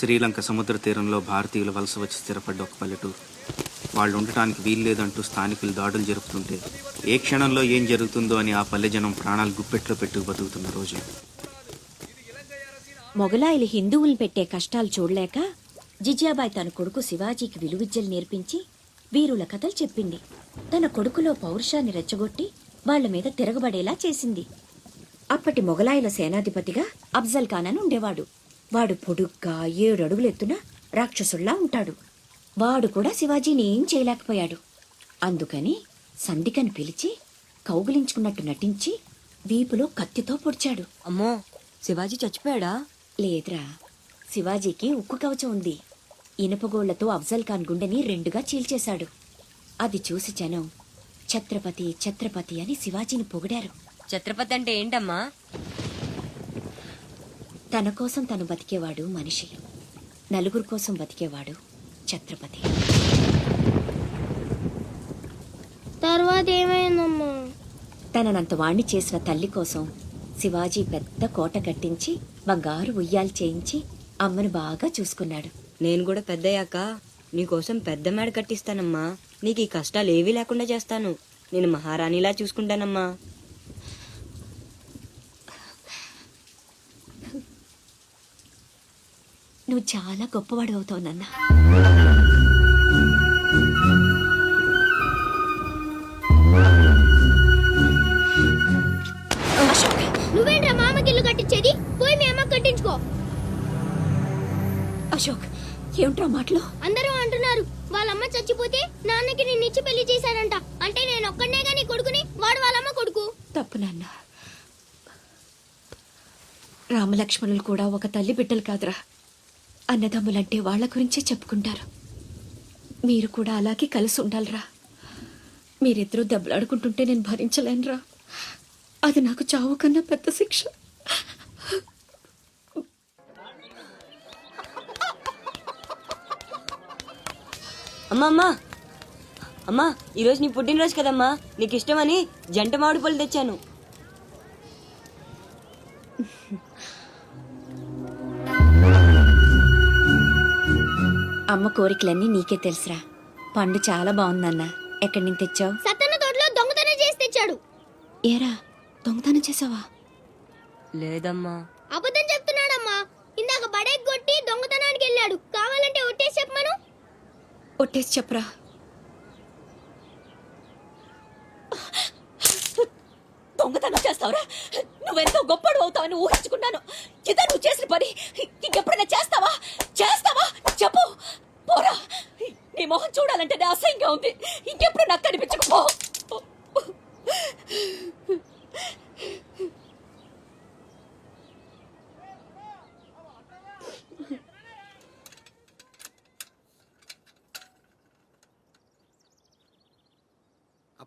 శ్రీలంక సముద్ర తీరంలో భారతీయులు వలస వచ్చి స్థిరపడ్డ ఒక పల్లెటూరు. వాళ్ళు ఉండటానికి వీల్లేదంటూ స్థానికులు దాడులు జరుపుతుంటే ఏ క్షణంలో ఏం జరుగుతుందో అని ఆ పల్లె జనం ప్రాణాలు గుప్పెట్లో పెట్టుకు బతుకుతున్న రోజు. మొగలాయిలు హిందువుల్ని పెట్టే కష్టాలు చూడలేక జిజియాబాయ్ తన కొడుకు శివాజీకి విలువిద్యలు నేర్పించి వీరుల కథలు చెప్పింది. తన కొడుకులో పౌరుషాన్ని రెచ్చగొట్టి వాళ్ల మీద తిరగబడేలా చేసింది. అప్పటి మొగలాయిల సేనాధిపతిగా అఫ్జల్ ఖాన్ అని ఉండేవాడు. వాడు పొడుగ్గా 7 అడుగులు ఎత్తున రాక్షసుల్లా ఉంటాడు. వాడు కూడా శివాజీని ఏం చేయలేకపోయాడు. అందుకని సంధికని పిలిచి కౌగిలించుకున్నట్టు నటించి వీపులో కత్తితో పొడిచాడు. అమ్మో, శివాజీ చచ్చిపోయాడా? లేదురా, శివాజీకి ఉక్కు కవచం ఉంది. ఇనుపగోళ్లతో అఫ్జల్ ఖాన్ గుండెని 2గా చీల్చేశాడు. అది చూసి జనం ఛత్రపతి ఛత్రపతి అని శివాజీని పొగిడారు. ఛత్రపతి అంటే ఏంటమ్మా? తన కోసం తను బతికేవాడు మనిషి, నలుగురు కోసం బతికేవాడు ఛత్రపతి. తర్వాత ఏమైందమ్మా? తననంత వాణ్ణి చేసిన తల్లి కోసం శివాజీ పెద్ద కోట కట్టించి బంగారు ఉయ్యాలు చేయించి అమ్మను బాగా చూసుకున్నాడు. నేను కూడా పెద్దయ్యాక నీకోసం పెద్ద మేడ కట్టిస్తానమ్మా. నీకు ఈ కష్టాలు ఏవీ లేకుండా చేస్తాను. నేను మహారాణిలా చూసుకుంటానమ్మా. నువ్వు చాలా గొప్పవాడు అవుతావు నాన్న. నువ్వేంట్రా మామకి ఇల్లు కట్టించేది? పోయి మీ అమ్మ కట్టించుకో. అశోక్, ఏమిట్రా మాటలు? అందరూ అంటున్నారు వాళ్ళమ్మ చచ్చిపోతే నాన్నకి నిన్నిచ్చి పెళ్లి చేశారంట. అంటే నేను ఒక్కడనే గాని కొడుకుని, వాడు వాళ్ళమ్మ కొడుకు. తప్పు నాన్న. రామలక్ష్మణులు కూడా ఒక తల్లి బిడ్డలు కాదురా. అన్నదమ్ములంటే వాళ్ల గురించే చెప్పుకుంటారు. మీరు కూడా అలాగే కలిసి ఉండాలిరా. మీరిద్దరూ దెబ్బలాడుకుంటుంటే నేను భరించలేనురా. అది నాకు చావు కన్నా పెద్ద శిక్ష. అమ్మా అమ్మా అమ్మా, ఈరోజు నీ పుట్టినరోజు కదమ్మా. నీకు ఇష్టమని జంట మామిడి పళ్ళు తెచ్చాను. అమ్మ కోరికలన్నీ నీకే తెలుసురా. పండు చాలా బాగుందన్న. ఎక్కడి నుంచి తెచ్చావు? సత్తన్న తోటలో దొంగతనం చేసి తెచ్చాడు. ఏరా, దొంగతనం చేసావా? లేదమ్మా. అబద్ధం చెప్తున్నాడమ్మా. ఇందాక బడేకి కొట్టి దొంగతనానికి వెళ్ళాడు. కావాలంటే ఒట్టేసి చెప్పమను. ఒట్టేసి చెప్పరా. దొంగతనం చేస్తావురా? నువ్వెంతో గొప్పడు అవుతావని ఊహించుకున్నాను. ఇదే నువ్వు చేసిన పని. ఇంకెప్పుడైనా చేస్తావా? చేస్తావా? చెప్పు. పోరా, నీ మొహం చూడాలంటే అసహ్యంగా ఉంది. ఇంకెప్పుడు నాకు కనిపించకపో.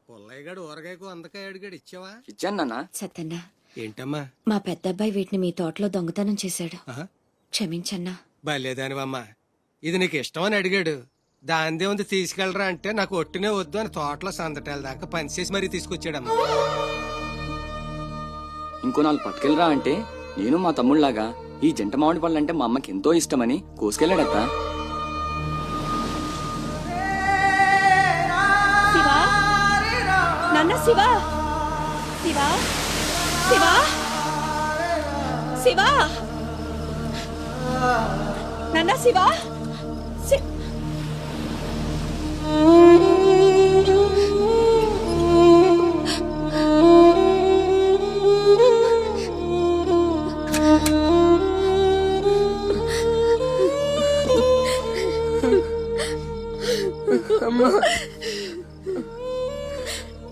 పుల్లయ్యగాడు ఊరగాయకు అందకాయ అడిగాడు, ఇచ్చావా? ఇచ్చాను. సత్తన్నా, ఏంటమ్మా? మా పెద్దబ్బాయి వీటిని మీ తోటలో దొంగతనం చేశాడు. ఆహా. క్షమించన్నా. బలేదానివమ్మా. ఇది నీకు ఇష్టమని అడిగాడు. దాందే ఉంది తీసుకెళ్ళరా అంటే నాకు ఒట్టినే వద్దు అని తోటలో సందటాల దాకా పనిచేసి మరీ తీసుకొచ్చాడమ్మా. ఇంకో 4 పట్టుకెళ్ళరా అంటే నేను మా తమ్ముళ్లాగా ఈ జంట మామిడి పళ్ళు అంటే మా అమ్మకి ఎంతో ఇష్టమని కోసుకెళ్ళాడత్త. శివా, నాన్న శివా, శివా, శివా, శివా, నాన్న శివా.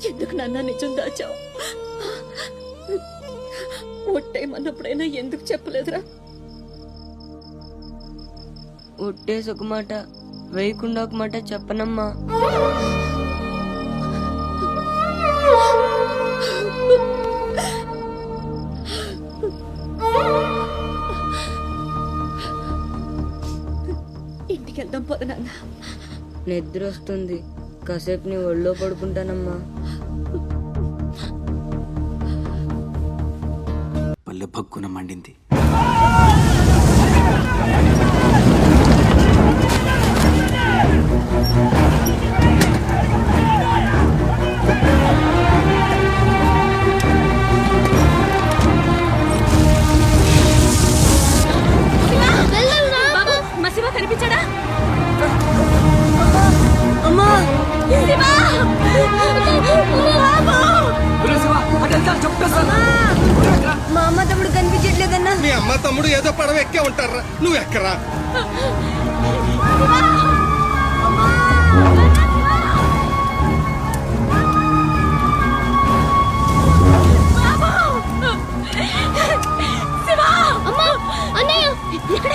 ఎందుకు నాన్న నిజం దాచావు? ఒట్టేమన్నప్పుడైనా ఎందుకు చెప్పలేదురా? ఒట్టేసి ఒక మాట, వేయకుండా ఒక మాట చెప్పనమ్మా. ఇంటికి వెళ్దాం పోదు నాన్న. నిద్ర వస్తుంది. కాసేపు నీ ఒళ్ళో పడుకుంటానమ్మా. పల్లె భగ్గున మండింది. ఏదో పడవ ఎక్కే ఉంటారా, నువ్వు ఎక్కరా. అమ్మా అన్నయ్య ఎక్కడ?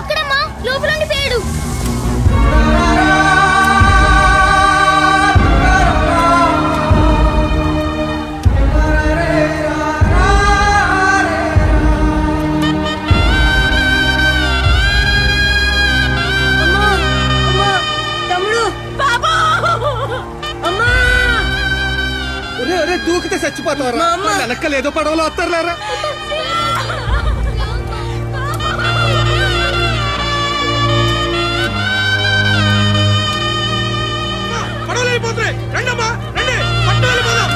అక్కడమ్మా, లోపల ఉండిపోయాడు. దూకితే చచ్చిపోతావరా, వెనక్కలు ఏదో పడవలో వస్తారులేరా. పడవలు వెళ్ళిపోతున్నాయి, రండమ్మా రండి, పట్టు వెళ్ళిపోదాం.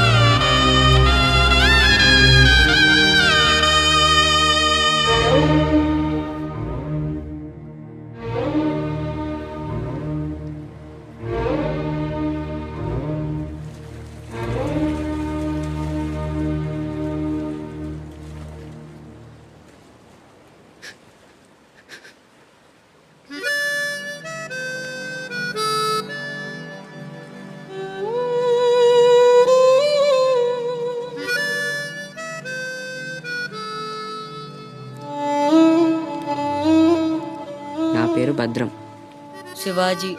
నా పేరు భద్రం. శివాజీ.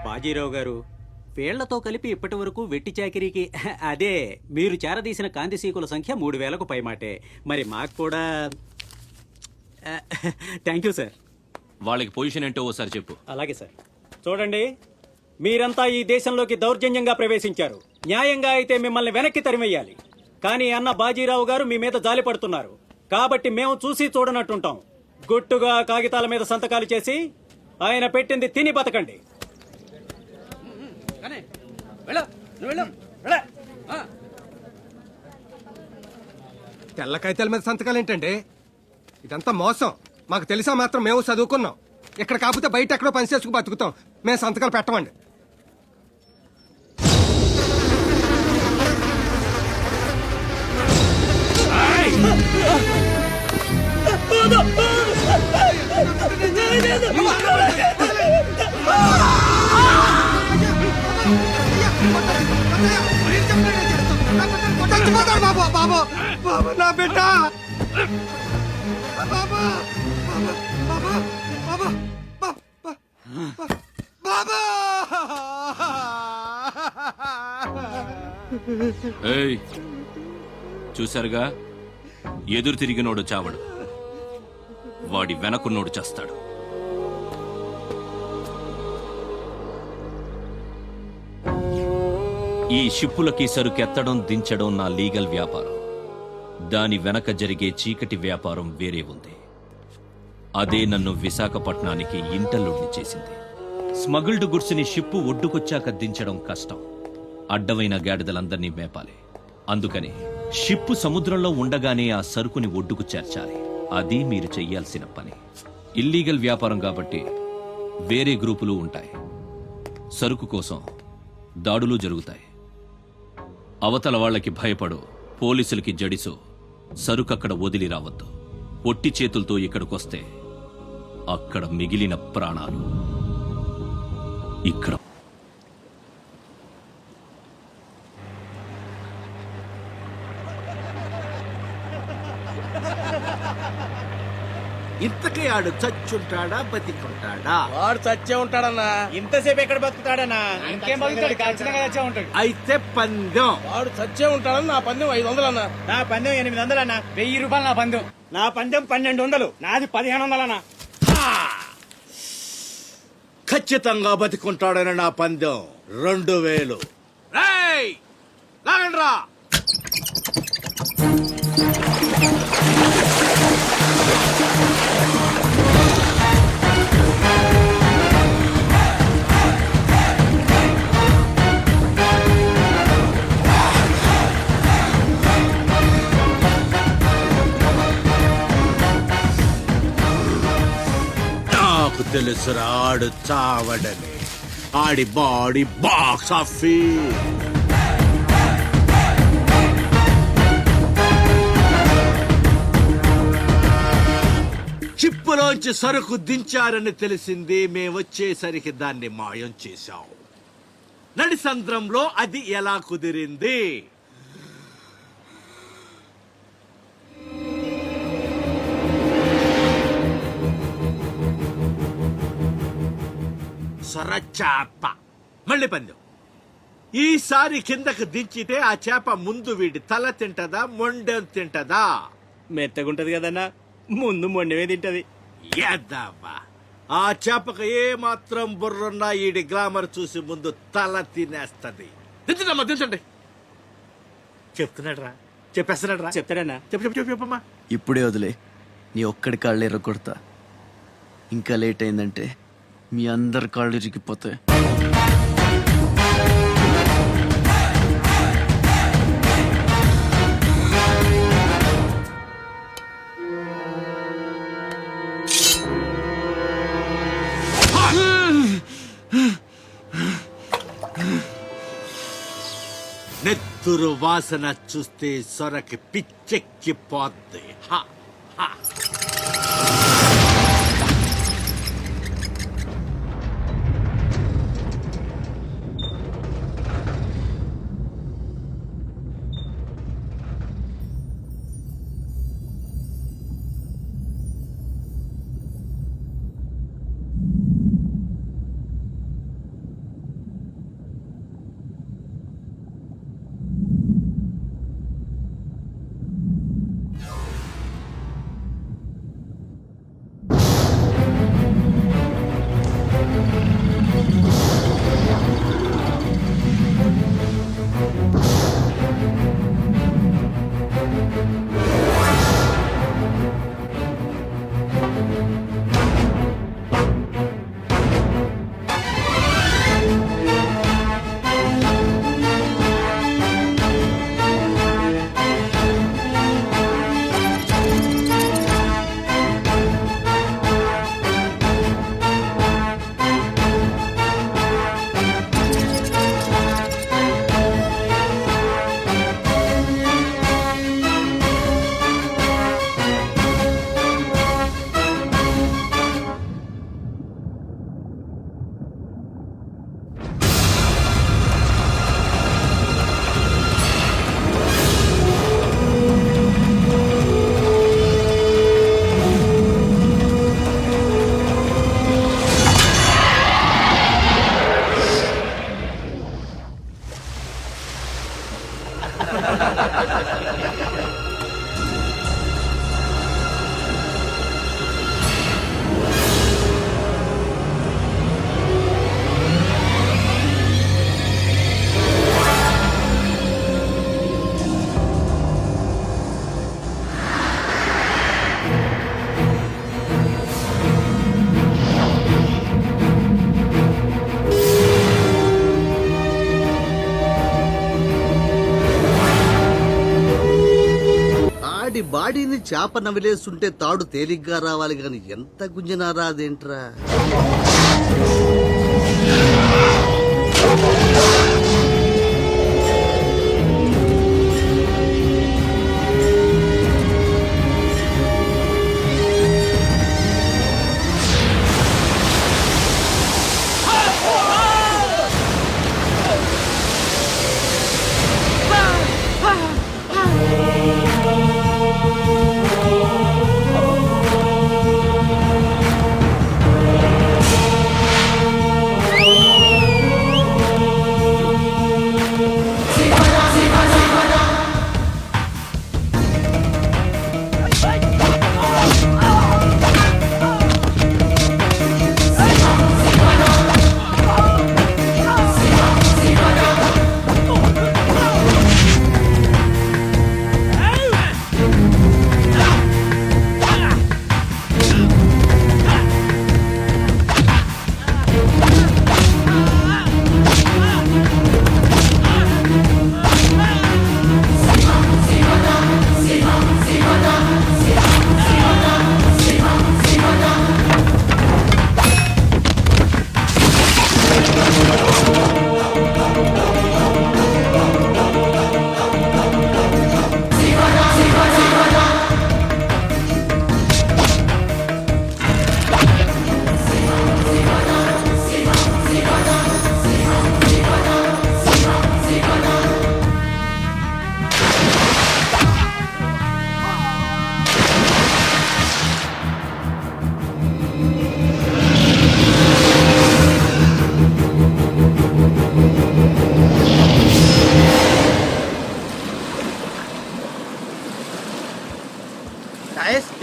బాజీరావు గారు, వీళ్లతో కలిపి ఇప్పటి వరకు వెట్టి చాకిరీకి అదే మీరు చేరదీసిన కాంతిసీకుల సంఖ్య 3000కు పైమాటే. మరి మాకు కూడా థ్యాంక్ యూ సార్. వాళ్ళకి పొజిషన్ ఏంటో ఓసారి చెప్పు. అలాగే సార్. చూడండి, మీరంతా ఈ దేశంలోకి దౌర్జన్యంగా ప్రవేశించారు. న్యాయంగా అయితే మిమ్మల్ని వెనక్కి తరిమెయ్యాలి. కానీ అన్న బాజీరావు గారు మీ మీద జాలి పడుతున్నారు. కాబట్టి మేము చూసి చూడనట్టుంటాం. గుట్టుగా కాగితాల మీద సంతకాలు చేసి ఆయన పెట్టింది తిని బతకండి. తెల్ల కాగితాల మీద సంతకాలు ఏంటండి? ఇదంతా మోసం. మాకు తెలిసా మాత్రం మేము చదువుకున్నాం. ఇక్కడ కాకపోతే బయట ఎక్కడో పని చేసుకు బతుకుతాం. మేము సంతకాలు పెట్టమండి. బాబు బాబు బాబు, నా బిడ్డ బాబా బాబా బాబా బాబా. ఏయ్, చూసారుగా, ఎదురు తిరిగినోడు చావడు, వాడి వెనకున్నోడు చేస్తాడు. ఈ షిప్పులకి సరుకెత్తడం దించడం నా లీగల్ వ్యాపారం. దాని వెనక జరిగే చీకటి వ్యాపారం వేరే ఉంది. అదే నన్ను విశాఖపట్నానికి ఇంటర్లుడ్ని చేసింది. స్మగుల్డ్ గుడ్స్ ని షిప్పు ఒడ్డుకొచ్చాక దించడం కష్టం. అడ్డమైన గాడిదలందర్నీ మేపాలి. అందుకని షిప్పు సముద్రంలో ఉండగానే ఆ సరుకుని ఒడ్డుకు చేర్చాలి. అది మీరు చెయ్యాల్సిన పని. ఇల్లీగల్ వ్యాపారం కాబట్టి వేరే గ్రూపులు ఉంటాయి. సరుకు కోసం దాడులు జరుగుతాయి. అవతల వాళ్ళకి భయపడు, పోలీసులకి జడిసు సరుకక్కడ వదిలి రావద్దు. పొట్టి చేతులతో ఇక్కడికొస్తే అక్కడ మిగిలిన ప్రాణాలు ఇక్కడ. ఇంతకీ ఆడు చచ్చుంటాడా బతికుంటాడా? వాడు చచ్చే ఉంటాడన్నా. ఇంతసేపు ఎక్కడ బతుకుతాడన్నా? ఇంకేం బతుకుతాడు? ఖచ్చితంగా చచ్చే ఉంటాడు. అయితే పందెం. వాడు చచ్చే ఉంటాడని నా పందెం 500 అన్నా. నా పందెం 800 అన్నా. 1000 రూపాయలు నా పందెం. నా పందెం 1200. నాది 1500 అన్నా. ఖచ్చితంగా బతికుంటాడని నా పందెం 2000. లాగండ్రా. నాకు తెలుసు రాడు చావడని. ఆడి బాడీ బాక్స్ ఆఫీస్. చిప్పులోంచి సరుకు దించారని తెలిసింది. మేమొచ్చేసరికి దాన్ని మాయం చేశాం. నడిసంద్రంలో అది ఎలా కుదిరింది? సొరచాప. మళ్ళీ పందెం. ఈసారి కిందకు దించితే ఆ చేప ముందు వీడి తల తింటదా, మొండెం తింటదా? మెత్తగుంటది కదన్నా, ముందు మొండమే తింటది. యాదవ్వా, ఆ చేపకు ఏ మాత్రం బుర్రున్నా ఈడి గ్లామర్ చూసి ముందు తల తినేస్తది. దించండమ్మా, దించండి. చెప్తున్నాడు రా, చెప్పేస్తున్నాడు రా. చెప్తాడన్నా. చెప్పమ్మా. ఇప్పుడే వదిలే, నీ ఒక్కడి కాళ్ళు ఎర్రగొడతా. ఇంకా లేట్ అయిందంటే మీ అందరి కాళ్ళు ఇరిగిపోతాయి. నెత్తురు వాసన చూస్తే సొరకి పిచ్చెక్కిపోద్ది. హా, హా. బాడీని చేప నవిలేస్తుంటే తాడు తేలిగ్గా రావాలి గాని ఎంత గుంజినా రాదేంట్రా.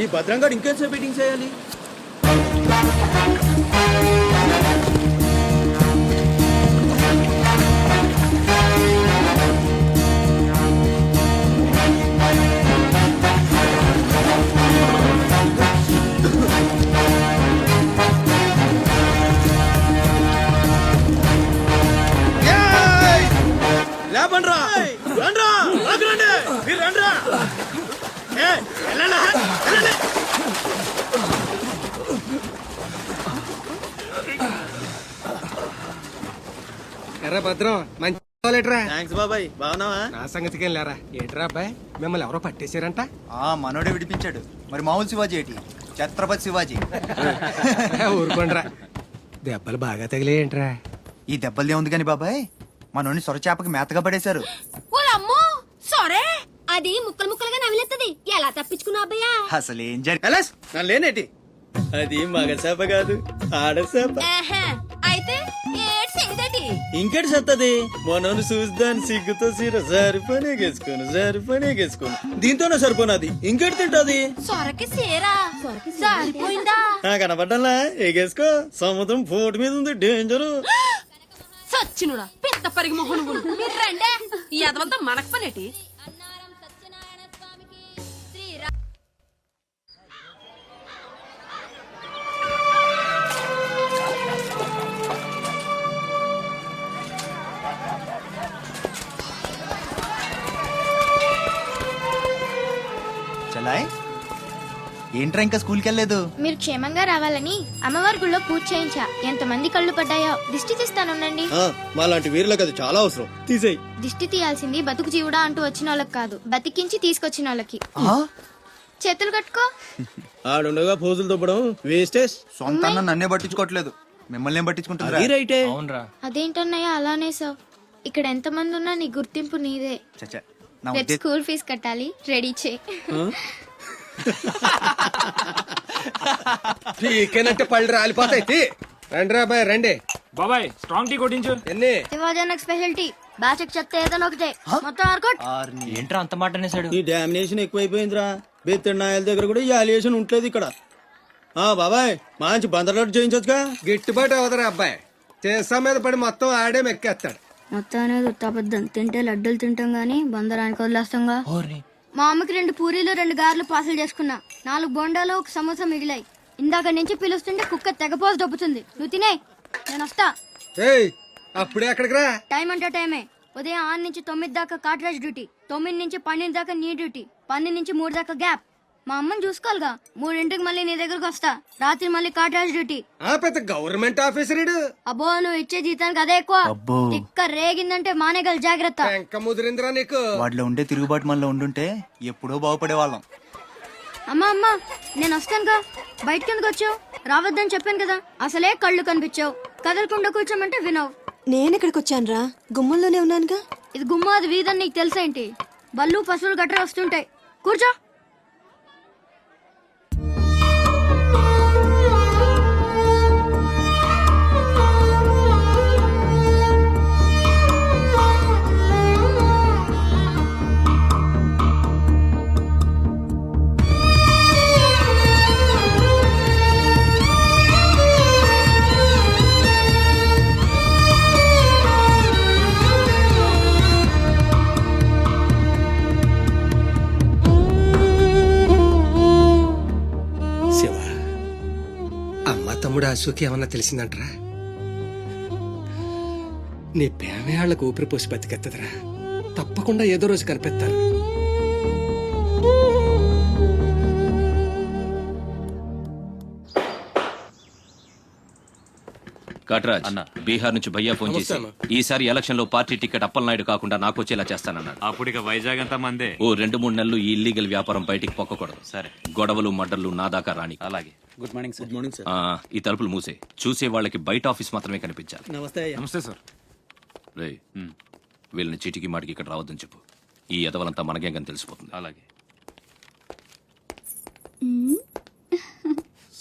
ఈ భద్రంగా ఇంకేంసేపు మీటింగ్ చేయాలి? లేపండ్రా, రండ్రా, రండి, మీరు రండ్రా. వెళ్ళండి, వెళ్ళండి. ఎర్ర భద్రం మంచి లేట్రా. థ్యాంక్స్ బాబాయ్, బాగున్నావా? నా సంగతికేం లేరా. ఏంట్రా అబ్బాయి, మిమ్మల్ని ఎవరో పట్టేశారంట? మనోడే విడిపించాడు. మరి మామూలు శివాజీ ఏంటి? ఛత్రపతి శివాజీ. ఊరుకోండిరా. దెబ్బలు బాగా తగిలేయంట్రా. ఈ దెబ్బలదే ఉంది కానీ బాబాయ్, మనోని సొరచేపకి మేతగా పడేశారు. అది ముక్కలు ముక్కలుగా నవిలేస్తుంది. ఎలా తప్పించుకున్నా అబ్బయ్యా? అసలు ఏం జరిగి లేనేటి? అది మగ చేప కాదు, ఆడచేప. అయితే ఇంకెటి సత్తది? మనోని చూద్దాని సిగ్గుతో సీర సరిపోనేగేసుకోను దీంతోనే సరిపోనది. ఇంకెటి తింటది? సొరకి సేరా సరిపోయిందా? కనపడ్డా ఎగేసుకో. సముద్రం పోటు మీద ఉంది, డేంజరు. సచ్చినుడా పెద్ద పరిగి మొహను మీరు రండే. ఈ అదవంతా మనకు పనేటి? చలాయ్, ఏంట్రా ఇంకా స్కూల్కి వెళ్ళలేదు? మీరు క్షేమంగా రావాలని అమ్మవారి గుళ్ళో పూజ చేయించా. ఎంతమంది కళ్ళు పడ్డాయో. దిష్టి తీస్తానుండండి. మాలాంటి వీరులకు అది చాలా అవసరం. తీసేయ్. దిష్టి తీయాల్సింది బతుకు జీవుడా అంటూ వచ్చిన వాళ్ళకి కాదు, బతికించి తీసుకొచ్చిన వాళ్ళకి. చేతులు కట్టుకో. ఆడుండగా పోజులు తప్పడం వేస్టేజ్. సొంత నన్నే పట్టించుకోవట్లేదు, మిమ్మల్ని ఏం పట్టించుకుంటారు? అదేంటన్నయ్య అలానే సార్. ఇక్కడ ఎంతమంది ఉన్నా నీ గుర్తింపు నీదే. రేపు స్కూల్ ఫీజు కట్టాలి, రెడీ చేయి. పీకేనంటే పళ్ళు రాలిపోతాయి. రండి రా బాయ్, రండి. బాబాయ్ స్ట్రాంగ్ టీ కొట్టించు. ఎన్ని శివాజీ స్పెషల్ టీ. బాచక్ చెత్త ఏదైనా ఒకటే, మొత్తం ఆర్కోట్. ఏంట్రా అంత మాట అనేసాడు? ఈ డామినేషన్ ఎక్కువైపోయిందిరా. బెత్తడి నాయల దగ్గర కూడా ఈ అలియేషన్ ఉంటలేదు ఇక్కడ. బాబాయ్ మంచి బందర్లాట్ చేయించొచ్చుగా. గిట్టుబాటు అవదరా అబ్బాయి. చేసా మీద పడి మొత్తం ఆడే మెక్కేస్తాడు. మొత్తం అనేది ఉత్తాబద్ధం. తింటే లడ్డూలు తింటాం గానీ బందరానికి వదిలేస్తాంగా. మా అమ్మకి 2 పూరీలు 2 గారెలు పార్సల్ చేసుకున్నా. 4 బొండాలు 1 సమోసా మిగిలాయి. ఇందాక నుంచి పిలుస్తుంటే కుక్క తెగపోసి దొబ్బుతుంది. నువ్వు తినే, నేను వస్తా. ఏయ్, అప్పుడే అక్కడికి రా. టైం అంటే టైమే. ఉదయం 6 నుంచి 9 దాకా కాట్రాజ్ డ్యూటీ, 9 నుంచి 12 దాకా నీ డ్యూటీ, 12 నుంచి 3 దాకా గ్యాప్. మా అమ్మని చూసుకోవాలిగా. 3ంటికి మళ్ళీ నీ దగ్గరకు వస్తా. రాత్రి మళ్ళీ కాట్రాజ్ డ్యూటీ. పెద్ద గవర్నమెంట్ ఆఫీసర్. అబ్బో, నువ్వు ఇచ్చే జీతానికి అదే ఎక్కువ. ఇక్కడ రేగిందంటే మానేగల జాగ్రత్త. ఇంకా ముదిరిందిరా నీకు. వాటిలో ఉండే తిరుగుబాటు మనలో ఉండుంటే ఎప్పుడో బాగుపడే వాళ్ళం. అమ్మా అమ్మా, నేను వస్తానుగా. బయటకి ఎందుకు వచ్చావు? రావద్దని చెప్పాను కదా. అసలే కళ్ళు కనిపించావు. కదలకుండా కూర్చోమంటే వినవు. నేనెక్కడికి వచ్చాను రా, గుమ్మంలోనే ఉన్నానుగా. ఇది గుమ్మ, అది వీధని నీకు తెలుసేంటి? బళ్ళు పశువులు గట్రా వస్తుంటాయి. కూర్చో. తమ్ముడు అశోక్ ఏమన్నా తెలిసిందంటరా? నీ ప్రేమే వాళ్ళకు ఊపిరి పోసి బతికెత్తదరా. తప్పకుండా ఏదో రోజు కనిపెత్తారు. కట్రాజ్ అన్న, బీహార్ నుంచి భయ్యా ఫోన్ చేసి ఈసారి ఎలక్షన్ లో పార్టీ టికెట్ అప్పలనాయుడు కాకుండా నాకు వచ్చేలా చేస్తానన్నాడు. అప్పుడు ఇక వైజాగ్ అంతా మందే. ఓ 2-3 నెలలు ఈ ఇల్లీగల్ వ్యాపారం బయటికి పొక్కకూడదు. సరే, గొడవలు మడ్డర్లు నా దాకా రాని. అలాగే. Good morning sir. Good morning sir. ఈ తలుపులు మూసే. చూసే వాళ్ళకి బయట ఆఫీస్ మాత్రమే కనిపించాలి. నమస్తే. నమస్తే సార్. రే, వీళ్ళని చీటికి మాటికి ఇక్కడ రావద్దని చెప్పు. ఈ ఎదవలంతా మనకేం కానీ తెలిసిపోతుంది. అలాగే.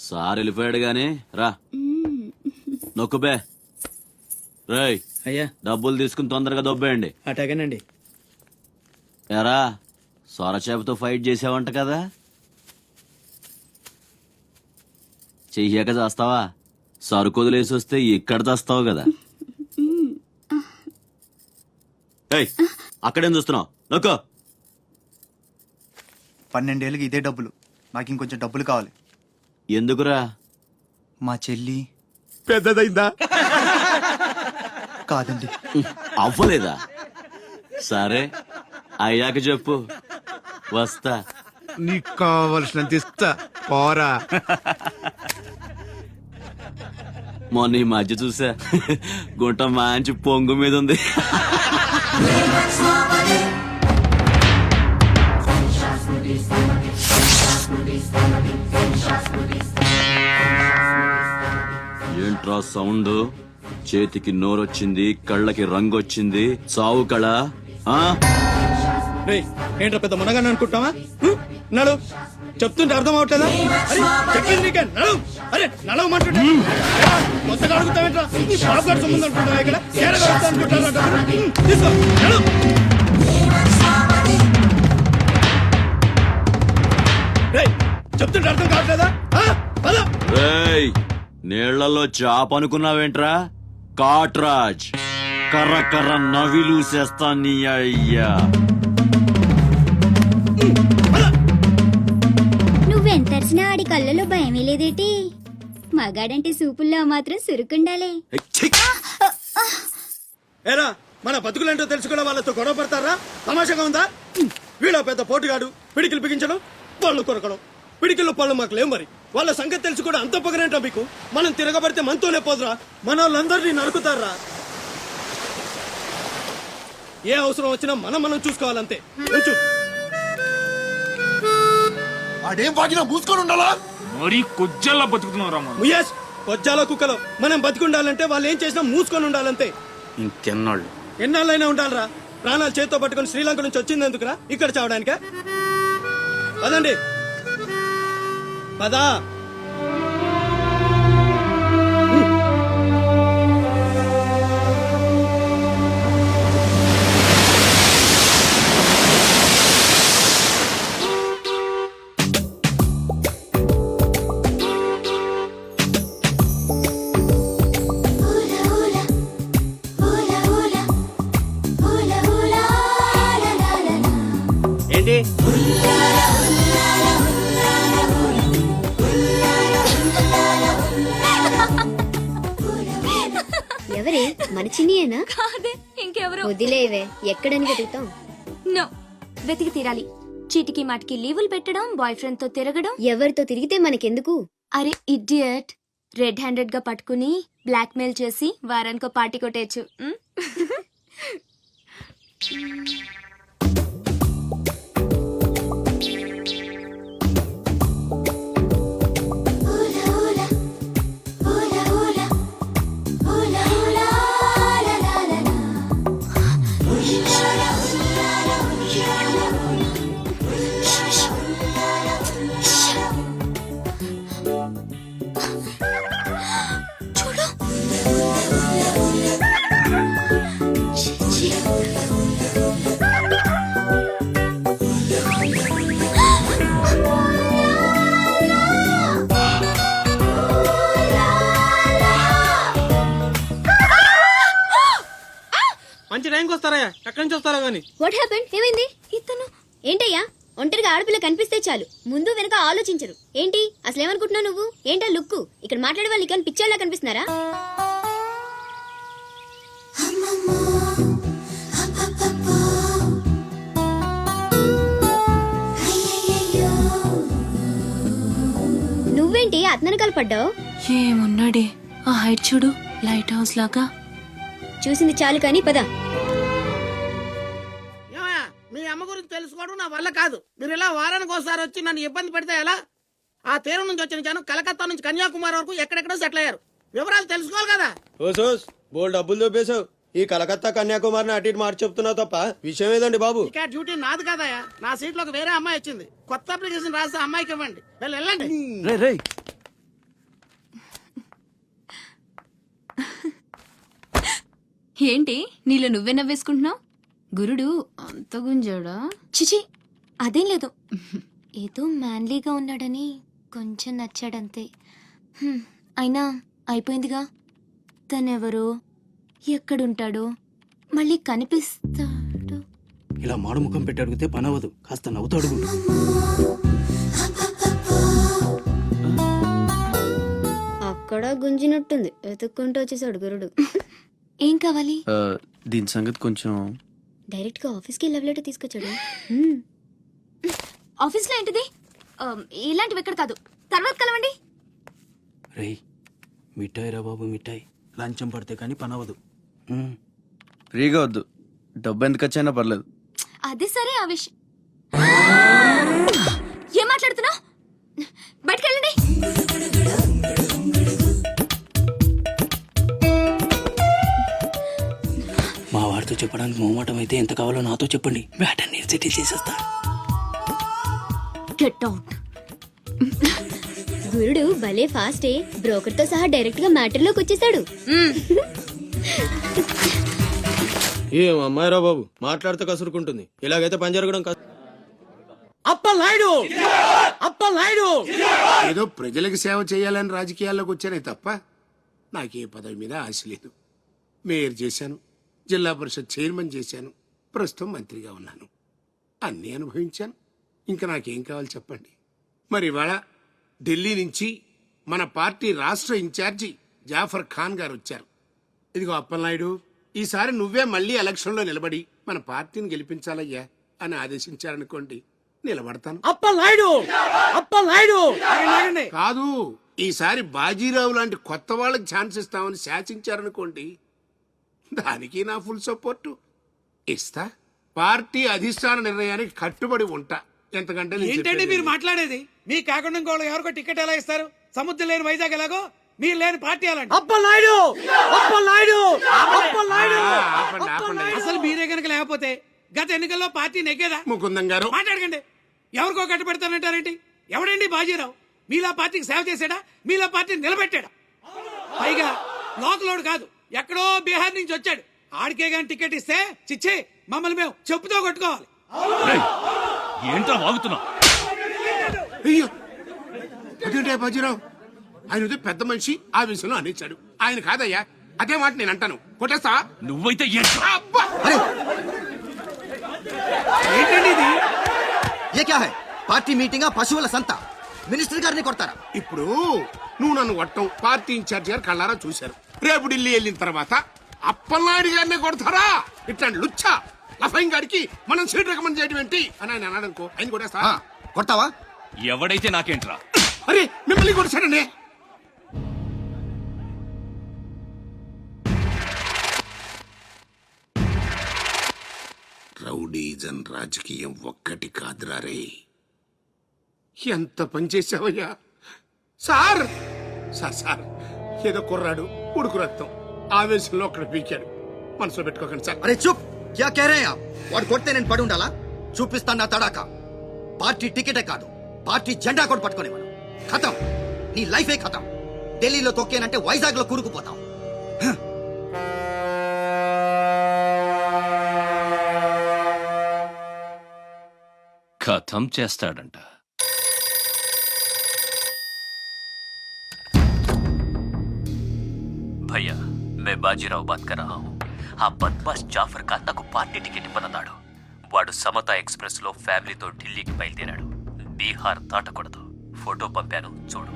సార్ వెళ్ళిపోయాడు గానీ రా నొక్కుబే. రేయ్, అయ్యా డబ్బులు తీసుకుని తొందరగా దొబ్బేయండి. అటగనండి. ఎరా, సొరచేపతో ఫైట్ చేసావంట కదా? చెయ్యాక చేస్తావా? సరుకొదిలేసి వస్తే ఇక్కడ చేస్తావు కదా. ఏయ్, అక్కడేం చూస్తున్నావు? నొక్కో. 12 ఏళ్ళకి ఇదే డబ్బులు. నాకు ఇంకొంచెం డబ్బులు కావాలి. ఎందుకురా? మా చెల్లి పెద్దదైందా? కాదండి. అవ్వలేదా? సరే అయ్యాక చెప్పు, వస్తా. నీకు కావలసినంత ఇస్తా, పోరా. మొన్న ఈ మధ్య చూసా, గుంట మంచి పొంగు మీద ఉంది. ఏంట్రా సౌండ్? చేతికి నోరొచ్చింది, కళ్ళకి రంగొచ్చింది, సావు కళ. ఆ? ఏంట్రా పెద్ద మునగాన్ని అనుకుంటావా? నడు, చెప్తుంటే అర్థం అవట్లేదా? అరే, చెప్పింది నీకే, నడు. అరే నడవమంటుంటే కొత్తగా అడుగుతావేంట్రా? నీ బాబు గారి సంబంధం అనుకుంటావా? ఇక్కడ ఏడగా వస్తా అనుకుంటారా డబ్బులు? తీసుకో, నడు. రేయ్, చెప్తుంటే అర్థం కావట్లేదా? పద. రేయ్, నీళ్లలో చాప అనుకున్నావేంట్రా? కాట్రాజ్, కర్ర కర్ర నవిలూసేస్తా నీ అయ్యా. నువ్వెంతరిసినా ఆడి కళ్ళలో భయమే లేదేటి? మగాడంటే సూపుల్లో మాత్రం సురుకుండాలే. ఏరా, మన బతుకులేంటో తెలుసుకోవడం వాళ్ళతో గొడవ పడతారా? తమాషాగా ఉందా? వీళ్ళ పెద్ద పోటుగాడు, పిడికిలు బిగించడం, పళ్ళు కొరకడం. పిడికిల్లో పళ్ళు మాకు లేవు. మరి వాళ్ళ సంగతి తెలుసు కూడా అంత పొగరేంటా మీకు? మనం తిరగబడితే మనతోనే పోదురా, మన వాళ్ళందరినీ నరుకుతారా? ఏ అవసరం వచ్చినా మనం చూసుకోవాలంతే. ఉంచు. అదేం బాగినా మూసుకొని ఉండాలా? మరీ కొజ్జల్లా బతుకుతున్నారా? ముయేష్, కొజ్జాల కుక్కలో మనం బతికుండాలంటే వాళ్ళు ఏం చేసినా మూసుకొని ఉండాలంతే. ఇంకెన్నాళ్ళు? ఎన్నాళ్ళైనా ఉండాలరా? ప్రాణాలు చేత్తో పట్టుకుని శ్రీలంక నుంచి వచ్చింది ఎందుకురా? ఇక్కడ చావడానికా? పదండి, పదా. ఏంటి? ఎవరే? మన చిన్నియేనా? కాదే, ఇంకెవరు? వదిలేవే, ఎక్కడని వెతుకుతాం? నో, వెతికి తీరాలి. చీటికి మాటికి లీవులు పెట్టడం, బాయ్ ఫ్రెండ్ తో తిరగడం. ఎవరితో తిరిగితే మనకెందుకు? అరే ఇడియట్, రెడ్ హ్యాండెడ్ గా పట్టుకుని బ్లాక్ మెయిల్ చేసి వారానికో పార్టీ కొట్టేయచ్చు. మంచి టైంకి వస్తారా? ఎక్కడి నుంచి వస్తారా గానీ? What happened? ఏమైంది? ఇతను ఏంటయ్యా? ఒంటరిగా ఆడపిల్ల కనిపిస్తే చాలు, ముందు వెనక ఆలోచించరు. ఏంటి అసలు ఏమనుకుంటున్నావు నువ్వు? ఏంటా లుక్కు? ఇక్కడ మాట్లాడే వాళ్ళు కానీ పిక్చర్లా కనిపిస్తున్నారా? నువ్వేంటి అతనకాలు పడ్డావు? ఏమున్నాడే, ఆ హైట్ చూడు, లైట్ హౌస్ లాగా. చూసింది చాలు కానీ పద. మీ అమ్మ గురించి తెలుసుకోవడం నా వల్ల కాదు. మీరు ఇలా వారానికి ఒకసారి వచ్చి నన్ను ఇబ్బంది పెడితే ఎలా? ఆ తీరం నుంచి వచ్చిన జనం కలకత్తా నుంచి కన్యాకుమారి వరకు ఎక్కడెక్కడో సెటిల్ అయ్యారు. వివరాలు తెలుసుకోవాలి కదా. ఓసోస్, బోల్ డబ్బులు దొబ్బేశావు. ఈ కలకత్తా కన్యాకుమారిని అటు ఇటు మార్చి చెప్తున్నావు తప్ప విషయం ఏదండి బాబు? ఇక డ్యూటీ నాది కదయా. నా సీట్ లోకి వేరే అమ్మాయి వచ్చింది. కొత్త అప్లికేషన్ రాస్తే అమ్మాయికి ఇవ్వండి. వెళ్ళండి. ఏంటి నీలో నువ్వే నవ్వేసుకుంటున్నావు? గురుడు అంత గుంజాడా? చిచి, అదేం లేదు. ఏదో మ్యాన్లీగా ఉన్నాడని కొంచెం నచ్చాడంతే. అయినా అయిపోయిందిగా. తనెవరో, ఎక్కడుంటాడో, మళ్ళీ కనిపిస్తాడు. ఇలా మాడుముఖం పెట్టి అడిగితే పని అవ్వదు, కాస్త నవ్వుతూ అడుగు. అక్కడ గుంజినట్టుంది, వెతుక్కుంటూ వచ్చేసాడు గురుడు. ఏం కావాలి? దీని సంగతి కొంచెం. డైరెక్ట్ గా ఆఫీస్ కి లవ్ లెటర్ తీసుకొచ్చాడు. ఆఫీస్లో ఏంటిది? ఇలాంటివి ఎక్కడ కాదు, తర్వాత కలవండి. రేయ్, మిఠాయి రా బాబు, మిఠాయి. లంచం పడితే కానీ పని అవ్వదు. ఫ్రీగా వద్దు, డబ్బు ఎంత ఖర్చైనా పర్లేదు. అది సరే, ఆ విషయం ఏం మాట్లాడుతున్నావు? బయటకెళ్ళండి. మా వాడితో చెప్పడానికి మొహమాటం అయితే ఎంత కావాలో నాతో చెప్పండి, బ్యాటర్ని సెటిల్ చేసేస్తా. Get out. గురుడు భలే ఫాస్టే, బ్రోకర్ తో సహా డైరెక్ట్ గా మ్యాటర్ లోకి వచ్చేసాడు. ఏం అమ్మాయిరా బాబు, మాట్లాడితే కసురుకుంటుంది. ఇలాగైతే పని జరగడం కాదు. అప్పలనాయుడు, అప్పలనాయుడు. ఏదో ప్రజలకు సేవ చేయాలని రాజకీయాల్లోకి వచ్చానే తప్ప నాకే పదవి మీద ఆశ లేదు. మేయర్ చేశాను, జిల్లా పరిషత్ చైర్మన్ చేశాను, ప్రస్తుతం మంత్రిగా ఉన్నాను. అన్నీ అనుభవించాను. ఇంకా నాకేం కావాలి చెప్పండి. మరి ఇవాళ ఢిల్లీ నుంచి మన పార్టీ రాష్ట్ర ఇన్ఛార్జి జాఫర్ ఖాన్ గారు వచ్చారు. ఇదిగో అప్పలనాయుడు, ఈసారి నువ్వే మళ్ళీ ఎలక్షన్లో నిలబడి మన పార్టీని గెలిపించాలయ్యా అని ఆదేశించారనుకోండి, నిలబడతాను. అప్పలనాయుడు, అప్పలనాయుడు. కాదు, ఈసారి బాజీరావు లాంటి కొత్త వాళ్ళకి ఛాన్స్ ఇస్తామని శాసించారనుకోండి, దానికి నా ఫుల్ సపోర్టు ఇస్తా. పార్టీ అధిష్టాన నిర్ణయానికి కట్టుబడి ఉంటా. ఎంతకంటే నేను ఏంటండి చెప్పేది మీరు లేదు. మాట్లాడేది? మీ కాకుండా ఇంకోళ్ళు ఎవరికో టికెట్ ఎలా ఇస్తారు? సముద్రం లేని వైజాగ్ ఎలాగో మీరు లేని పార్టీ అలాంటి. అప్పలనాయుడు, అప్పలనాయుడు, అప్పలనాయుడు. ఆపండి, ఆపండి. అసలు మీరే కనుక లేకపోతే గత ఎన్నికల్లో పార్టీ నెగ్గేదా? ముకుందం గారు మాట్లాడకండి. ఎవరికో కట్టబెడతానంటారేంటి? ఎవడండి బాజీరావు? మీలా పార్టీకి సేవ చేశాడా? మీలా పార్టీని నిలబెట్టాడా? పైగా లోకలోడు కాదు, ఎక్కడో బీహార్ నుంచి వచ్చాడు. ఆడికే గాని టికెట్ ఇస్తే చిచ్చే మమ్మల్ని మేము చెప్పుతో కొట్టుకోవాలి. ఏంట్రా వాగుతున్నా? అయ్యో, అదేంటే బాజీరావు, ఆయన పెద్ద మనిషి ఆ విషయంలో అనేచ్చాడు. ఆయన కాదయ్యా, అదే మాట నేను అంటాను. కొట్టేస్తా. నువ్వైతే అబ్బా! ఏంటండి ఇది? ఏ క్యా హై? పార్టీ మీటింగ్ పశువుల సంత, మినిస్టర్ గారిని కొడతారా? ఇప్పుడు నువ్వు నన్ను కొట్టం పార్టీ ఇన్ఛార్జ్ గారు కళ్ళారా చూశారు. రేపు ఢిల్లీ వెళ్ళిన తర్వాత అప్పలనాయుడు గారిని కొడతారా? ఇట్లాంటి లుచ్చా లఫైన్ గారికి మనం సీట్ రికమెండ్ చేయడం ఏంటి అని ఆయన అన్నాడు అనుకో, ఆయన కొట్టేస్తా. కొడతావా? ఎవడైతే నాకేంట్రా? అరే, మిమ్మల్ని కొట్టాడండి. రౌడీజన్ రాజకీయం ఒక్కటి కాదురా రే. ఎంత పని చేసావయ్యా సార్. సార్ సార్, ఏదో కుర్రాడు, ఉడుకు రక్తం, ఆవేశంలో అక్కడ పీకాడు. మనసులో పెట్టుకోకండి సార్. అరే చూప్, క్యా కహ రహే ఆప్? వాడు కొడితే నేను పడి ఉండాలా? చూపిస్తాను నా తడాక. పార్టీ టికెటే కాదు, పార్టీ జెండా కూడా పట్టుకునేవాడు. ఖతం, నీ లైఫే ఖతం. ఢిల్లీలో తొక్కేనంటే వైజాగ్ లో కూరుకుపోతాం. ఖతం చేస్తాడంట. भैया मैं बाजीराव बात कर रहा हूँ. ఆ బద్మాష్ జాఫర్ ఖాన్ నాకు పార్టీ టికెట్ ఇవ్వనన్నాడు. వాడు సమతా ఎక్స్ప్రెస్ లో ఫ్యామిలీతో ఢిల్లీకి బయలుదేరాడు. బీహార్ దాటకూడదు. ఫోటో పంపాను, చూడు.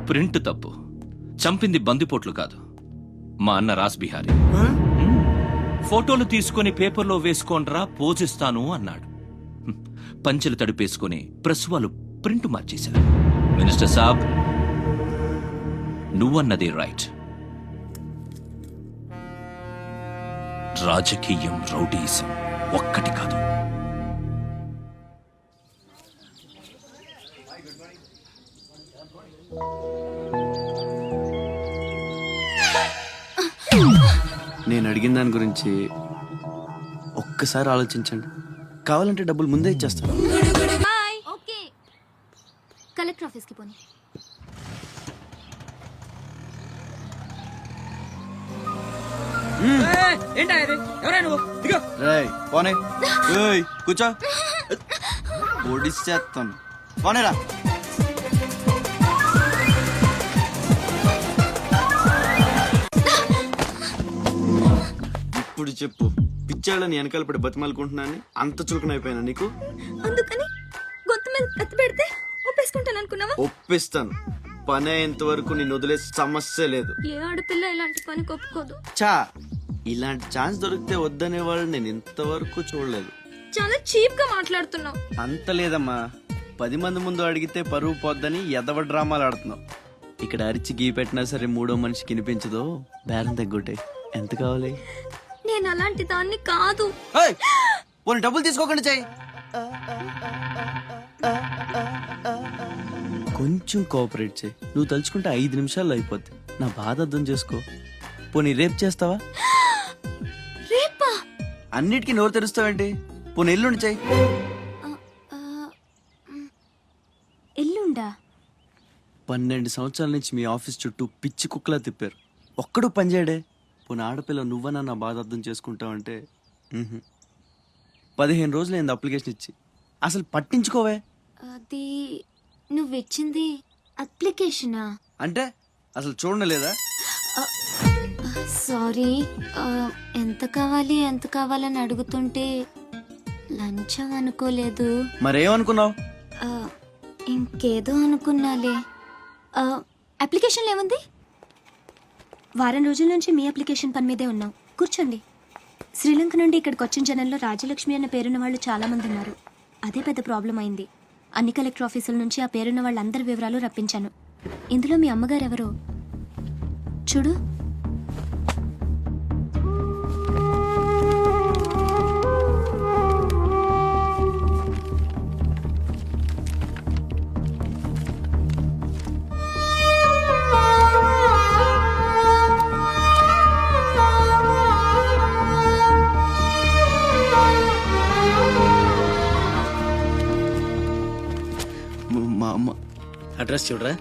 ప్రింట్ తప్పు, చంపింది బందిపోట్లు కాదు, మా అన్న రాస్ బిహారీ. ఫోటోలు తీసుకుని పేపర్లో వేసుకోండ్రా, పోజిస్తాను అన్నాడు. పంచెలు తడిపేసుకుని ప్రెస్ వాళ్ళు ప్రింట్ మార్చేశారు. మినిస్టర్ సాబ్, నువ్వన్నది రైట్. రాజకీయం, రౌడీయిజం ఒక్కటి కాదు. నేను అడిగిన దాని గురించి ఒక్కసారి ఆలోచించండి. కావాలంటే డబ్బులు ముందే ఇచ్చేస్తాను. ఓకే కలెక్టర్ ఆఫీస్కి పోనీ. రేయ్ పోనే, ఏయ్ కూర్చో, ఒడిచేస్తాను. పోనేరా. ఇప్పుడు చెప్పు, పిచ్చాళ్ళని వెనకాల పడి బతిమాలుకుంటున్నాను అంత చులకనైపోయినా నీకు? అందుకని గొంతు మీద కత్తి పెడితే ఒప్పేసుకుంటాను అనుకున్నావా? ఒప్పిస్తాను. పని అయ్యేంత వరకు నేను వదిలే సమస్య లేదు. ఏ ఆడపిల్ల ఇలాంటి పని ఒప్పుకోదు. చా, ఇలాంటి ఛాన్స్ దొరికితే వద్దనే వాళ్ళు నేను ఇంతవరకు చూడలేదు. చాలా చీప్ గా మాట్లాడుతున్నావు. అంత లేదమ్మా, 10 మంది ముందు అడిగితే పరువు పోద్దని ఎదవ డ్రామాలు ఆడుతున్నావు. ఇక్కడ అరిచి గీ పెట్టినా సరే మూడో మనిషికి వినిపించదో బేరం తగ్గొట్టే. ఎంత కావాలి? నేను అలాంటి దాన్ని కాదు. పోనీ డబ్బులు తీసుకోకుండా చెయ్యి. కొంచెం కోఆపరేట్ చేయి. నువ్వు తలుచుకుంటే 5 నిమిషాల్లో అయిపోద్ది. నా బాధ అర్థం చేసుకో. పోనీ రేపు చేస్తావా? రేపా? అన్నిటికీ నోరు తెరుస్తావేంటి? పోనీ ఎల్లుండి చెయ్యి. ఎల్లుండా? 12 సంవత్సరాల నుంచి మీ ఆఫీస్ చుట్టూ పిచ్చి కుక్కలా తిప్పారు, ఒక్కడు పనిచేయడే. పోనీ ఆడపిల్ల నువ్వన్నా నా బాధ అర్థం చేసుకుంటావంటే 15 రోజులు అయింది అప్లికేషన్ ఇచ్చి, అసలు పట్టించుకోవే. అది నువ్విచ్చింది అప్లికేషనా? అంటే అసలు చూడలేదా? సారీ, ఎంత కావాలని అడుగుతుంటే లంచం అనుకోలేదు. మరేమనుకున్నావు? ఇంకేదో అనుకున్నాలే. అప్లికేషన్లో ఏముంది? వారం రోజుల నుంచి మీ అప్లికేషన్ పని మీదే ఉన్నాం. కూర్చోండి. శ్రీలంక నుండి ఇక్కడికి వచ్చిన జనంలో రాజలక్ష్మి అన్న పేరున్న వాళ్ళు చాలా మంది ఉన్నారు. అదే పెద్ద ప్రాబ్లం అయింది. అన్ని కలెక్టర్ ఆఫీసుల నుంచి ఆ పేరున్న వాళ్ళందరి వివరాలు రప్పించాను. ఇందులో మీ అమ్మగారు ఎవరో చూడు. మా అమ్మ అడ్రస్ చూడరా.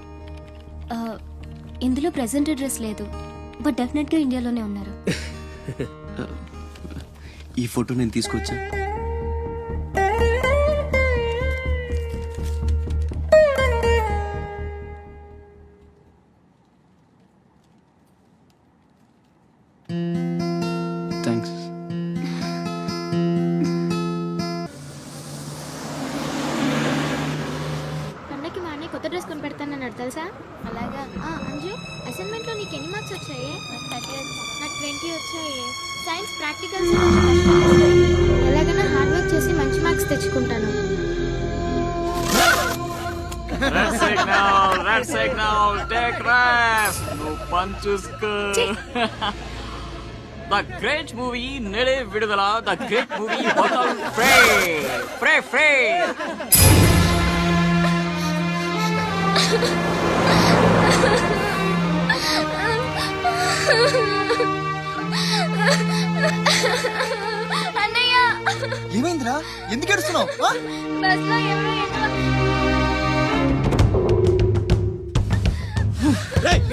ఇందులో ప్రెసెంట్ అడ్రస్ లేదు, బట్ డెఫినెట్గా ఇండియాలోనే ఉన్నారు. ఈ ఫోటో నేను తీసుకొచ్చా. థ్యాంక్స్. పండగకి మా అన్నయ్య కొత్త డ్రెస్ కొని పెడతానన్నాడు తెలుసా? అలాగా. అంజు, అసైన్మెంట్లో నీకు ఎన్ని మార్క్స్ వచ్చాయి? నాకు 20 వచ్చాయి. సైన్స్ ప్రాక్టికల్స్ ఎలాగైనా హార్డ్ వర్క్ చేసి మంచి మార్క్స్ తెచ్చుకుంటాను. ద గ్రేట్ మూవీ నేడే విడుదల. ద గ్రేట్ మూవీ హోటల్ ఫ్రే ఫ్రే ఫ్రే. అన్నయ్య, ఏమైందిరా? ఎందుకు ఏడుస్తున్నావు? బస్లో ఎవరో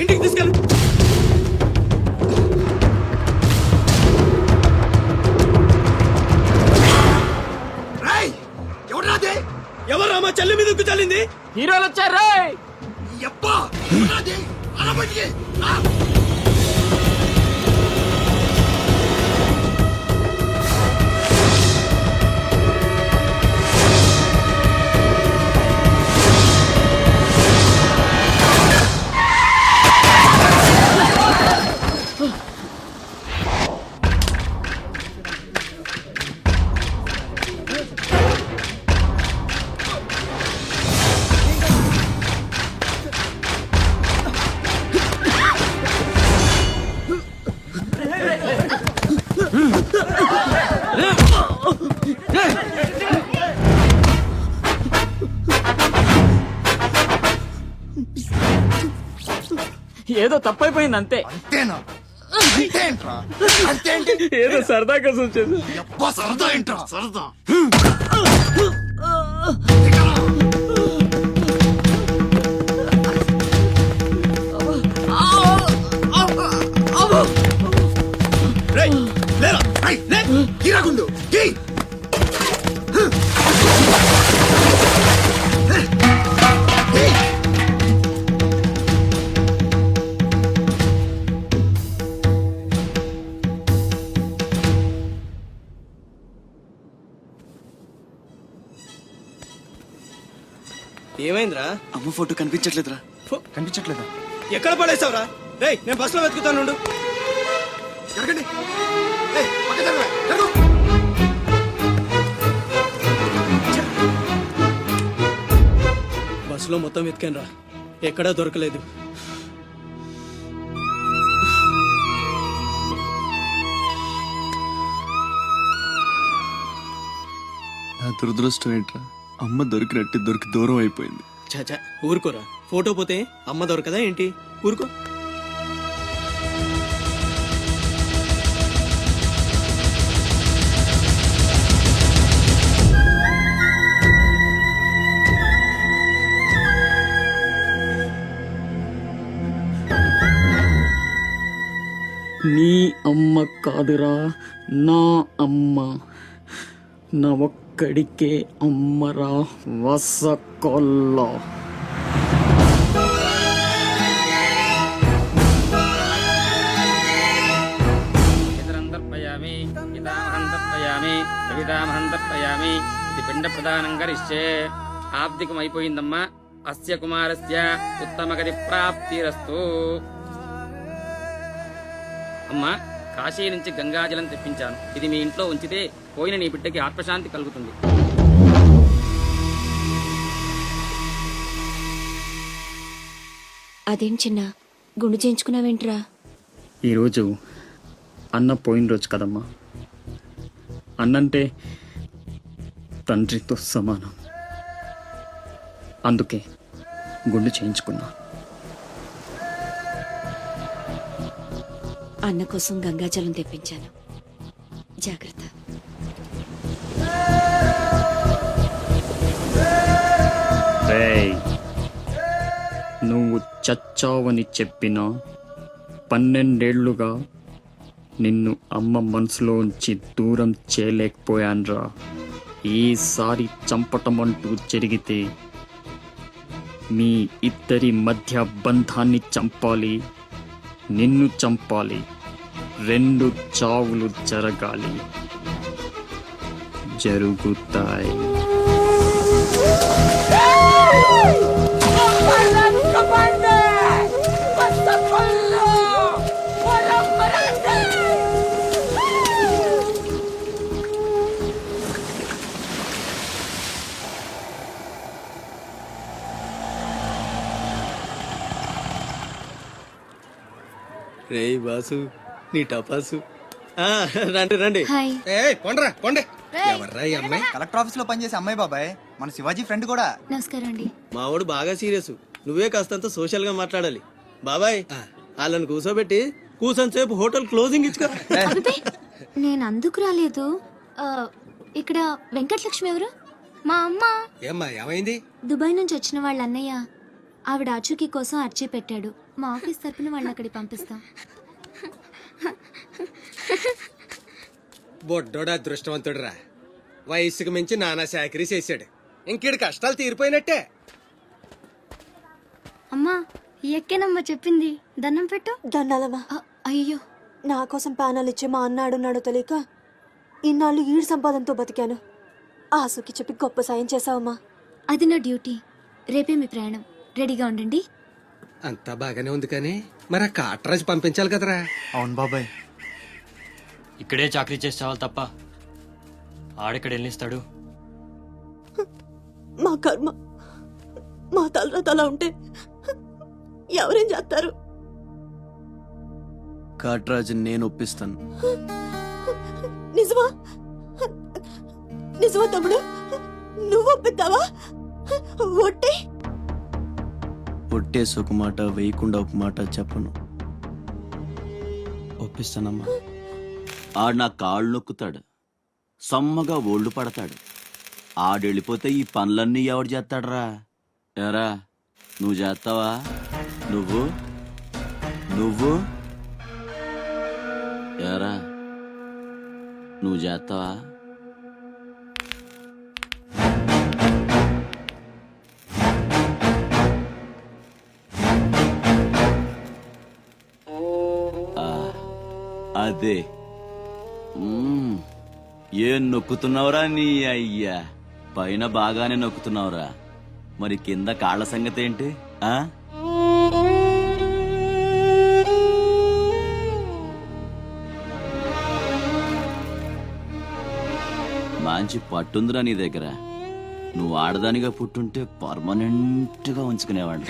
ఇంటికి తీసుకెళ్ళు. ఎవరు మా చెల్లి మీద ఉక్కు చల్లింది? హీరోలు వచ్చారు. ఏదో తప్పైపోయింది అంతే. అంతేనా? అంతేంట్రా? అంతేంటి? ఏదో సరదా కోసం వచ్చేది. అబ్బా, సరదా ఏంట్రా? సరదా. రేయ్, లేరా, రేయ్, లే, గిరాగుండు, గీ. ఏమైందిరా? అమ్మ ఫోటో కనిపించట్లేదురా. కనిపించట్లేదా? ఎక్కడ పడేసావురా? రేయ్, నేను బస్సులో వెతుకుతాను ఉండు. జరగండి. ఏయ్, పక్క జరగరా, జరుగు. బస్సులో మొత్తం వెతికాను రా, ఎక్కడా దొరకలేదు. నా దురదృష్టం ఏంట్రా, అమ్మ దొరికి దూరం అయిపోయింది. చాచా ఊరుకోరా, ఫోటో పోతే అమ్మ దొరకదా ఏంటి? ఊరుకో. నీ అమ్మ కాదురా, నా అమ్మ. నా ఒక్కడికే అమ్మరా వసకొల్ల. ఇది పిండ ప్రదానం కరిష్యే. ఆబ్దికం అయిపోయిందమ్మా. అస్య కుమారస్య ఉత్తమగతి ప్రాప్తిరస్తు. అమ్మా, కాశీ నుంచి గంగాజలం తెప్పించాను. ఇది మీ ఇంట్లో ఉంచితే పోయిన నీ బిడ్డకి ఆత్మశాంతి కలుగుతుంది. అదేం చిన్న గుండు చేయించుకున్నావేంట్రా? ఈరోజు అన్న పోయిన రోజు కదమ్మా. అన్నంటే తండ్రితో సమానం. అందుకే గుండు చేయించుకున్నా. అన్న కోసం గంగాజలం తెప్పించాను, జాగ్రత్త. రేయ్, నువ్వు చచ్చావని చెప్పినా 12 ఏళ్లుగా నిన్ను అమ్మ మనసులోంచి దూరం చేయలేకపోయాన్రా. ఈసారి చంపటం అంటూ జరిగితే మీ ఇద్దరి మధ్య బంధాన్ని చంపాలి, నిన్ను చంపాలి. 2 చావులు జరగాలి. జరుగుతాయి. రే బాసు, నీ టపాసు. రండి రండి. కొండ్రా కొండే. ఎవర్రా ఈ అమ్మాయి? కలెక్టర్ ఆఫీస్ లో పనిచేసే అమ్మాయి బాబాయ్, మన శివాజీ ఫ్రెండ్ కూడా. నమస్కారం అండి. మావాడు బాగా సీరియస్. నువ్వే కాస్తంత సోషల్ గా మాట్లాడాలి. బాబాయ్, వాళ్ళని కూర్చోబెట్టి కూర్చొని సేపు హోటల్ క్లోజింగ్ ఇచ్చుకో. నేను అందుకు రాలేదు. ఇక్కడ వెంకటలక్ష్మి ఎవరు? మా అమ్మ. ఏమ్మా, ఏమైంది? దుబాయ్ నుంచి వచ్చిన వాళ్ళ అన్నయ్య ఆవిడ ఆచూకీ కోసం అర్జీ పెట్టాడు. మా ఆఫీస్ తరపున వాళ్ళని అక్కడికి పంపిస్తాం. బొడ్డోడు అదృష్టవంతుడురా. వయసుకు మించి నానా చాకరీ చేశాడు. ఇంకేడు కష్టాలు తీరిపోయినట్టే. అమ్మా, ఎక్కేనమ్మా చెప్పింది. దండం పెట్టు. దండాలమ్మా. అయ్యో, నా కోసం ప్యానాలు ఇచ్చే మా అన్న ఆడున్నాడో తెలియక ఇన్నాళ్ళు ఈడు సంపాదనతో బతికాను. ఆసుకి చెప్పి గొప్ప సాయం చేసావమ్మా. అది నా డ్యూటీ. రేపే మీ ప్రయాణం. రెడీగా ఉండండి. అంతా బాగానే ఉంది కానీ మరి ఆ కాట్రాజు పంపించాలి కదరా. అవును బాబాయ్. ఇక్కడే చాకరీ చేసి చావాలి తప్ప ఆడెక్కడ వెళ్ళిస్తాడు? మా కర్మ, మా తలరాత అలా ఉంటే ఎవరేం చేస్తారు? కాట్రాజు నేను ఒప్పిస్తాను. నిజమా? నిజమా తమ్ముడు? నువ్వు ఒప్పిస్తావా? ఒట్టి ఒట్టేసి ఒక మాట వేయకుండా ఒక మాట చెప్పను. ఒప్పిస్తానమ్మా. ఆడు నా కాళ్ళు నొక్కుతాడు, సమ్మగా ఒళ్ళు పడతాడు. ఆడెళ్ళిపోతే ఈ పనులన్నీ ఎవడు చేస్తాడరా? ఎరా నువ్వు చేస్తావా? నువ్వు నువ్వు ఎరా నువ్వు చేస్తావా? అదే ఏం నొక్కుతున్నావురా నీ అయ్యా? పైన బాగానే నొక్కుతున్నావురా, మరి కింద కాళ్ళ సంగతి ఏంటి? ఆ మంచి పట్టుందిరా నీ దగ్గర. నువ్వు ఆడదానిగా పుట్టుంటే పర్మనెంట్ గా ఉంచుకునేవాడు.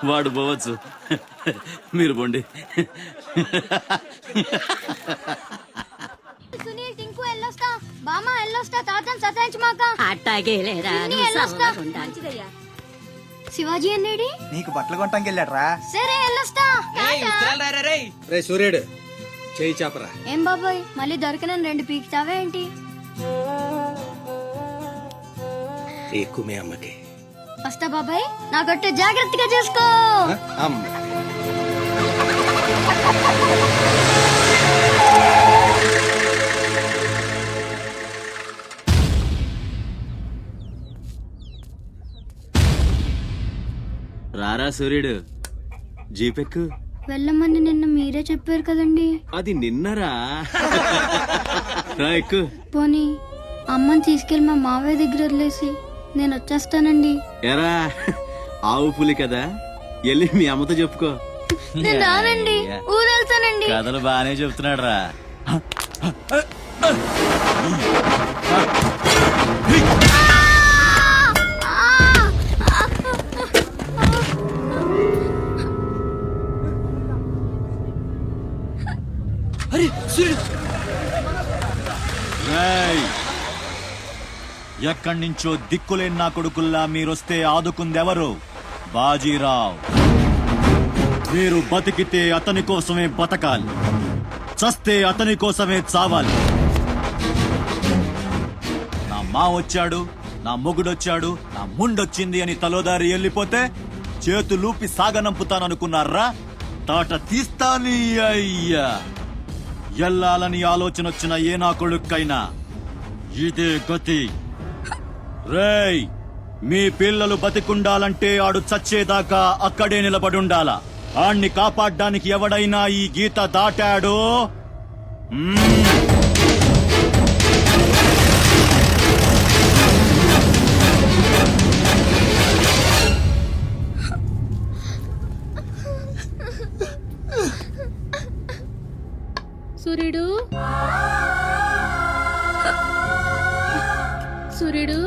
వాడు పోవచ్చు, మీరు పోండి. సునీల్ టింకు ఎల్లొస్తా, బామ్మ ఎల్లొస్తా, తాతని సతాయించమాక. అట్టాగే లేరా, పిన్ని ఎల్లొస్తా. శివాజీ అన్నేడి? నీకు బట్టలు కొంటానికి వెళ్ళాడ్రా. సరే ఎల్లొస్తా. రే సూర్యుడు, చేయి చాపరా. ఏం బాబాయ్, మళ్ళీ దొరికిన 2 పీకుతావే ఏంటి? ఎక్కుమే అమ్మకి. వస్తా బాబాయ్, నా గొట్టె జాగ్రత్తగా చేసుకో. అమ్మ రారా సూర్యుడు, జీపెక్కు. వెళ్ళమని నిన్న మీరే చెప్పారు కదండి. అది నిన్నరా. రా ఎక్కు. పోనీ అమ్మని తీసుకెళ్లి మా మావయ్య దగ్గర వదిలేసి నేను వచ్చేస్తానండి. ఎరా ఆవు పులి కదా, వెళ్ళి మీ అమ్మతో చెప్పుకో. నేను రానండి, ఊరెళ్తానండి. కథలు బానే చెప్తున్నాడు రా. అరే సూర్యుడు, ఎక్కడి నుంచో దిక్కులేని నా కొడుకుల్లా మీరొస్తే ఆదుకుందెవరు? బాజీరావ్. మీరు బతికితే అతని కోసమే బతకాలి, చస్తే అతని కోసమే చావాలి. నా మా వచ్చాడు, నా మొగుడొచ్చాడు, నా ముండొచ్చింది అని తలోదారి వెళ్ళిపోతే చేతులూపి సాగనంపుతాననుకున్నారా? తాట తీస్తాని అయ్యా. ఎల్లాలని ఆలోచన వచ్చిన ఏ నా కొడుక్కైనా ఇదే గతి. రేయ్, మీ పిల్లలు బతికుండాలంటే ఆడు చచ్చేదాకా అక్కడే నిలబడుండాలా. ఆణ్ణి కాపాడ్డానికి ఎవడైనా ఈ గీత దాటాడో సూర్యుడు, సూర్యుడు,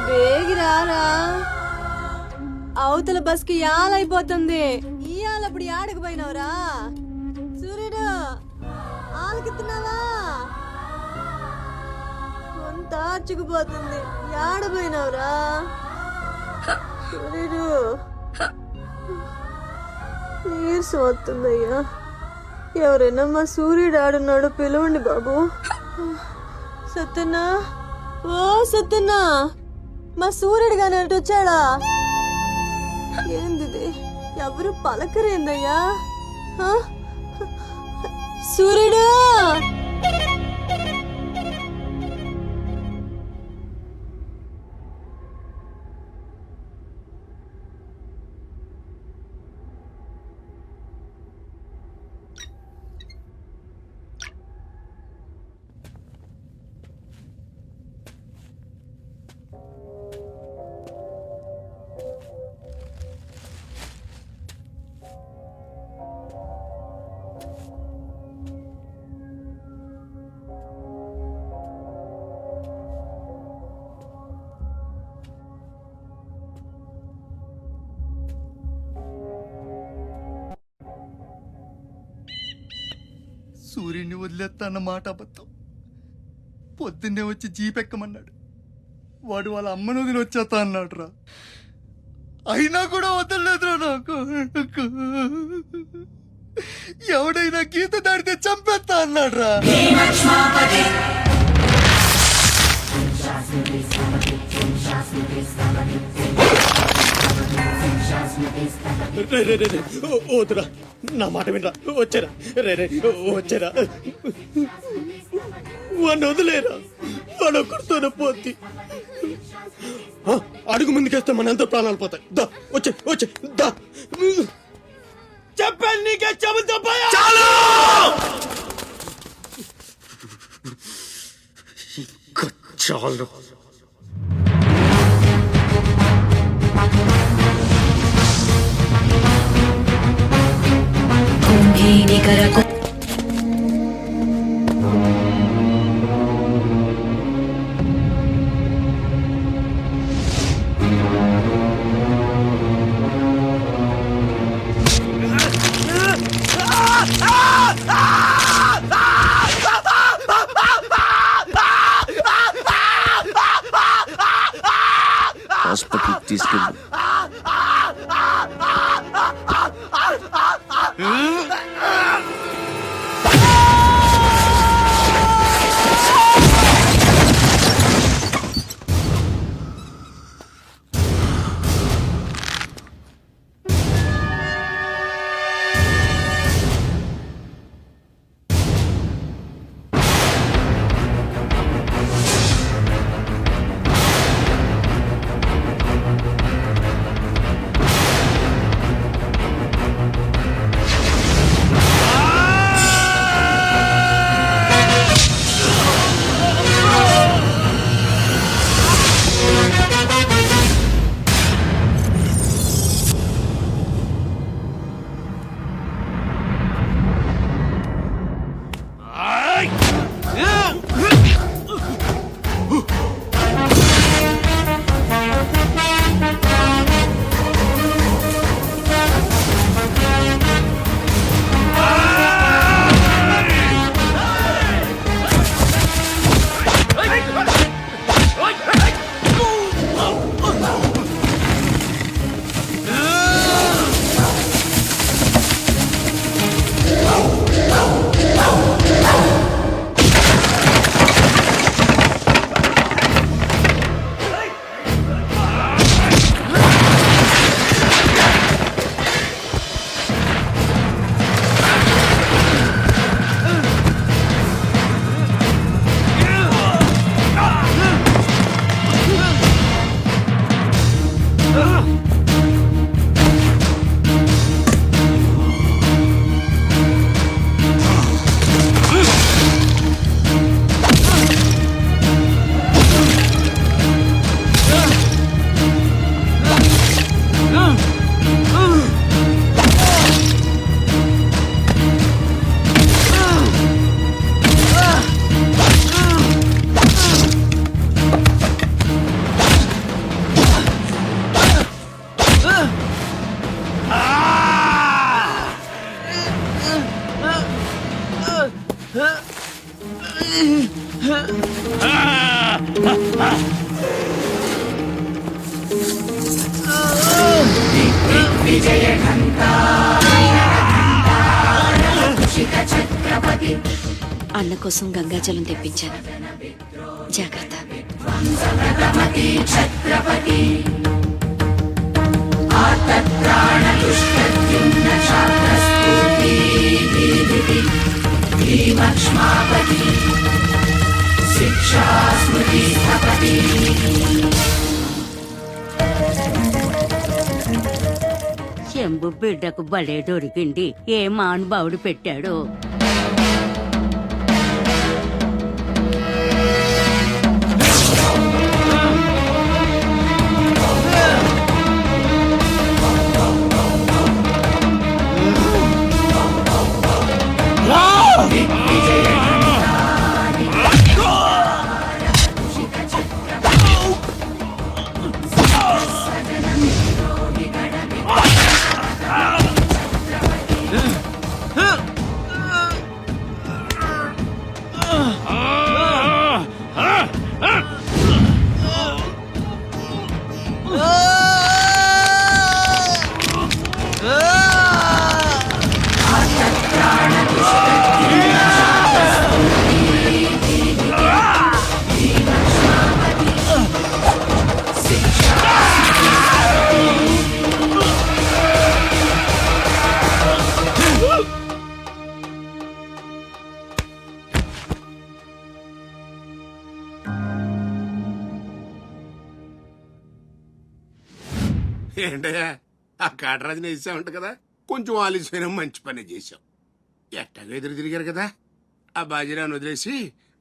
వేగిరారా, అవతల బస్కి యాలైపోతుంది. ఇయాలప్పుడు యాడకు పోయినవరా? సూర్యుడు, ఆలకిస్తున్నావా? అంతా అచ్చుకుపోతుంది. యాడ పోయినవరా సూర్యుడు? నీరసం వస్తుందయ్యా. ఎవరైనా మా సూర్యుడు ఆడున్నాడు, పిలవండి బాబు. సత్యన్నా, ఓ సత్యన్నా, మా సూర్యుడు గాని అటు వచ్చాడా? ఏంది ఎవరు పలకరేందయ్యా? సూర్యుడు, సూర్యుడిని వదిలేస్తా అన్న మాట అబద్ధం. పొద్దున్నే వచ్చి జీప్ ఎక్కమన్నాడు. వాడు వాళ్ళ అమ్మను వదిలి వచ్చేస్తా అన్నాడు రా. అయినా కూడా వదలలేదురా నాకు. ఎవడైనా గీత దాడితే చంపేస్తా అన్నాడు రా. వద్దురా, నా మాట వినరా. వచ్చారా వచ్చారా, వాడిని వదిలేరా. వాడు ఒక్కడితోనే పోతి. అడుగు ముందుకేస్తే మనంతా ప్రాణాలు పోతాయి. దా వచ్చే వచ్చే దా. చెప్పాను నీకే, చెబుతా చాలు. హాస్పిటల్ తీసుకెళ్ళు. అన్న కోసం గంగాజలం తెప్పించాను, జాగ్రత్త. శంభు బిడ్డకు బలే దొరికింది. ఏ మానుభావుడు పెట్టాడు. ఏంటయ్యా ఆ కాటరాజుని వేసామంట కదా, కొంచెం ఆలస్యమైన మంచి పని చేశాం. ఎట్టాగా ఎదురు తిరిగారు కదా, ఆ బాజీరావుని వదిలేసి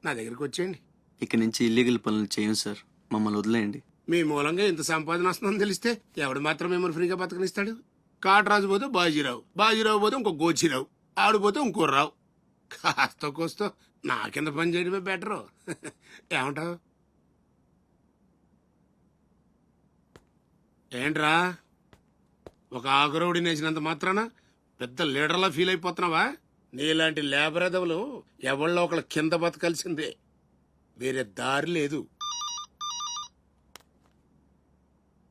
నా దగ్గరికి వచ్చేయండి. ఇక నుంచి ఇల్లీగల్ పనులు చేయం సార్, మమ్మల్ని వదిలేయండి. మీ మూలంగా ఇంత సంపాదన వస్తుందని తెలిస్తే ఎవడు మాత్రం మిమ్మల్ని ఫ్రీగా బతకనిస్తాడు? కాటరాజు పోతే బాజీరావు, బాజీరావు పోతే ఇంకో గోచిరావు, ఆడు పోతే ఇంకో రావు. కాస్త కోస్తో నా కింద పని చేయడమే బెటరు. ఏమంటావు? ఏంట్రా ఒక ఆకురవుడి నేసినంత మాత్రాన పెద్ద లీడర్లా ఫీల్ అయిపోతున్నావా? నీలాంటి లేబర్ ఎదవలు ఎవళ్ళో ఒకళ్ళ కింద బతకాల్సిందే, వేరే దారి లేదు.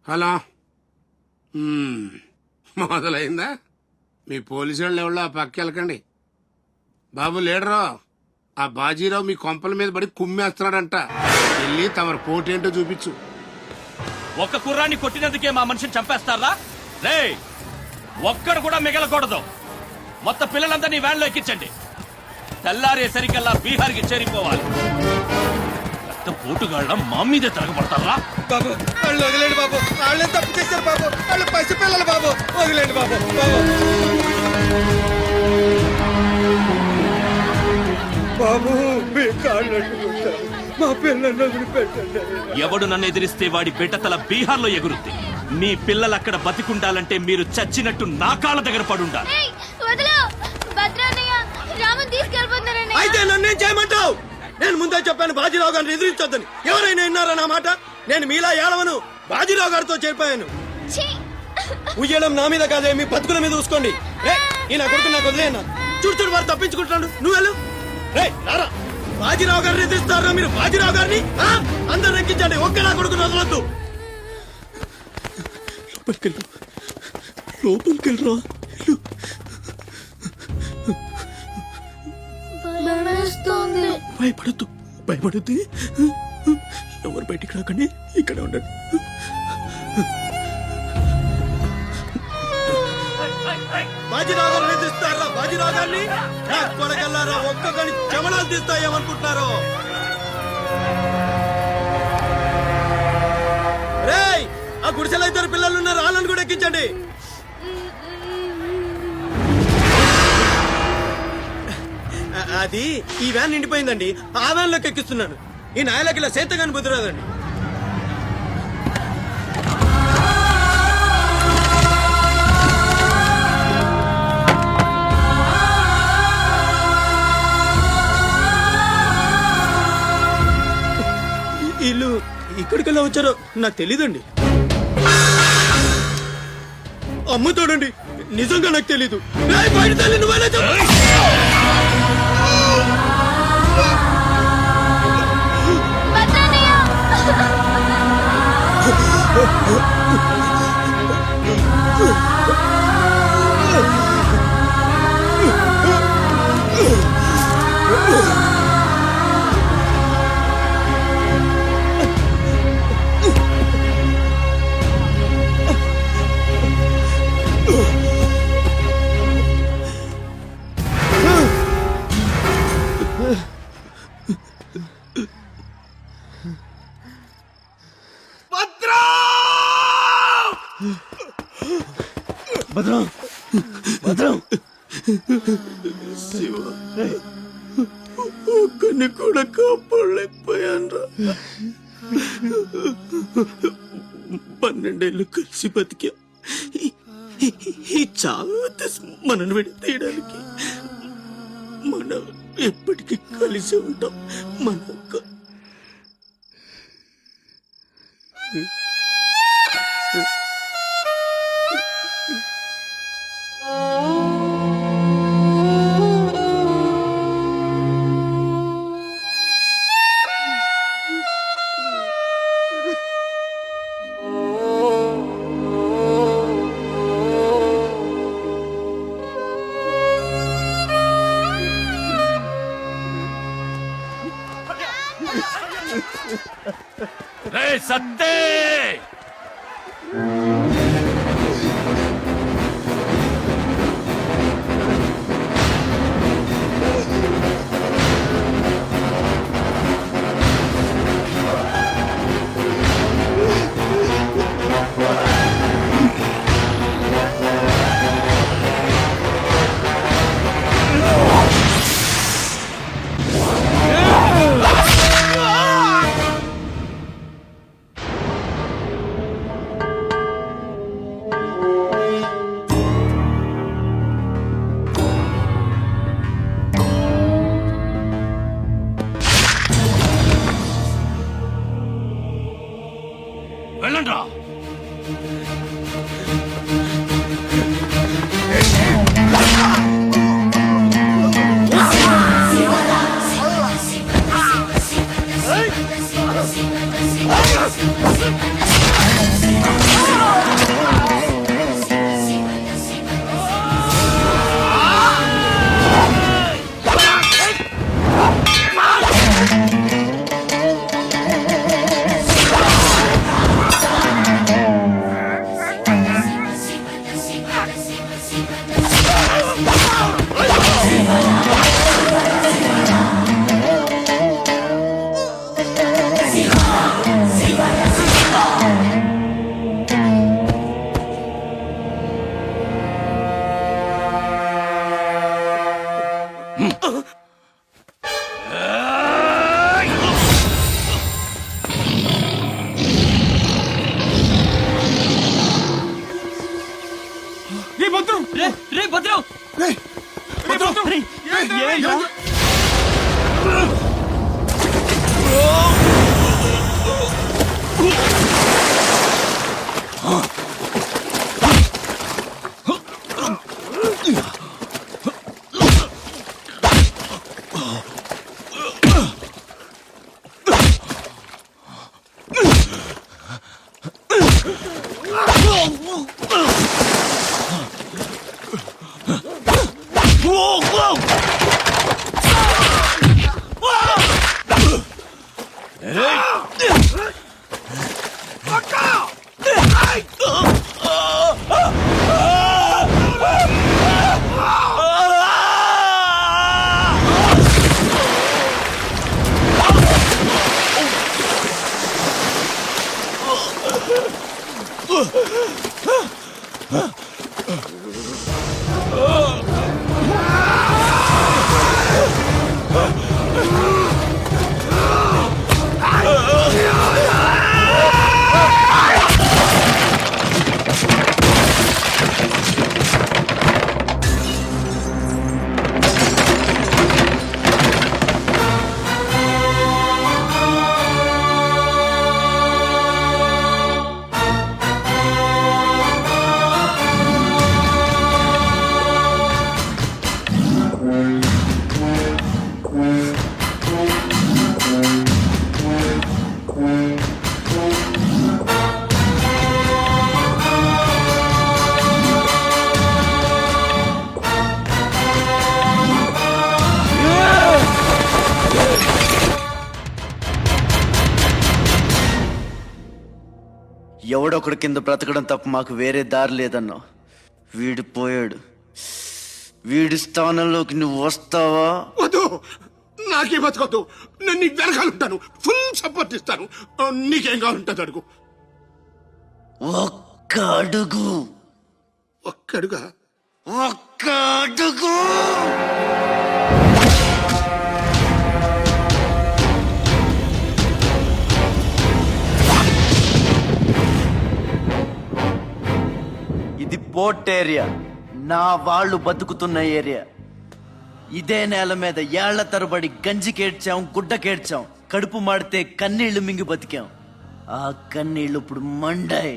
హలో, మొదలైందా? మీ పోలీసు వాళ్ళు ఎవరో ఆ పక్క వెళ్ళకండి. బాబు లీడరు, ఆ బాజీరావు మీ కొంపల మీద పడి కుమ్మేస్తున్నాడంట. వెళ్ళి తమరు పోటేంటో చూపించు. ఒక్క కుర్రాన్ని కొట్టినందుకే మా మనిషిని చంపేస్తారా? రే, ఒక్కడు కూడా మిగలకూడదు. మొత్తం పిల్లలందరినీ వ్యాన్లో ఎక్కించండి. తెల్లారేసరికల్లా బీహార్కి చేరిపోవాలి. పెద్ద పోటుగాళ్ళ మా మీదే తిరగబడతారా? బాబు వాళ్ళు వదిలేండి బాబు, వాళ్ళే తప్పు చేశారు బాబు, వాళ్ళు పసిపిల్లలు బాబు, వదిలేండి బాబు. బాబు మీ కాళ్ళు మా పిల్లల్ని వదిలిపెట్టండి. ఎవడు నన్ను ఎదిరిస్తే వాడి బిడ్డతల బీహార్లో ఎగురుద్ది. మీ పిల్లలు అక్కడ బతికుండాలంటే మీరు చచ్చినట్టు నా కాళ్ళ దగ్గర పడుండాలి. అయితే నన్నేం చేయమంటావు? నేను ముందే చెప్పాను బాజీరావు గారిని ఎదిరించొద్దని. ఎవరైనా విన్నారా నా మాట? నేను మీలా ఏడవను, బాజీరావు గారితో చేరిపోయాను. ఉయ్యడం నా మీద కాదే, మీ బతుకుల మీద చూసుకోండి. ఈ నా కొడుకు నాకు వదిలేనా? చూడు చూడు వారు తప్పించుకుంటున్నాడు, నువ్వు వెళ్ళు. రే రారా, బాజీరావు గారిని ఎదిరిస్తారా మీరు? బాజీరావు గారిని అందరు ఎక్కించండి, ఒక్క నా కొడుకుని వదలొద్దు. లోపలికెళ్ళరా. భయపడద్దు, భయపడద్దు. ఎవరు బయటికి రాకండి, ఇక్కడ ఉండండి. బాజీరావు గారిని ఎదిరిస్తారా? బాజీరావు గారిని కొడగల్లారా, ఒక్కొక్కని చెమడాలు తీస్తాయేమనుకుంటున్నారు? రేయ్, ఆ గుడిసెలో ఇద్దరు పిల్లలు ఉన్నారు, వాళ్ళని కూడా ఎక్కించండి. అది ఈ వ్యాన్ నిండిపోయిందండి, ఆ వ్యాన్ లోకి ఎక్కిస్తున్నాను. ఈ నాయలకి ఇలా సేతగాని బుద్ధిరాదండి. వీళ్ళు ఇక్కడికెళ్ళా వచ్చారో నాకు తెలీదండి. అమ్మ చూడండి, నిజంగా నాకు తెలీదు. బయట తల్లి నువ్వేనా చెప్పు. భద్రం, భద్రం, శివ, ఒక్కడిని కూడా కాపాడలేకపోయాను. 12 ఏళ్ళు కలిసి బతికా. ఈ చావు మనల్ని విడి తీయడానికి. మనం ఎప్పటికీ కలిసి ఉంటాం. మన రే సత్తే, రే భద్రం రే భద్రం ఎవడొకడు కింద బ్రతకడం తప్ప మాకు వేరే దారి లేదన్నా. వీడు పోయాడు. వీడి స్థానంలోకి నువ్వు వస్తావా? వద్దు, నాకే బతకొద్దు. నేను నీకు వెనకాలంటాను, ఫుల్ సపోర్ట్ ఇస్తాను. నీకేం కావాలంటుంది అడుగు. ఒక్క అడుగు. ఒక్కడుగా? ఒక్క అడుగు. ఇది పోర్ట్ ఏరియా, నా వాళ్ళు బతుకుతున్న ఏరియా. ఇదే నేల మీద ఏళ్ల తరబడి గంజికేడ్చాం, గుడ్డకేడ్చాం, కడుపు మాడితే కన్నీళ్లు మింగి బతికాం. ఆ కన్నీళ్లు ఇప్పుడు మండాయి.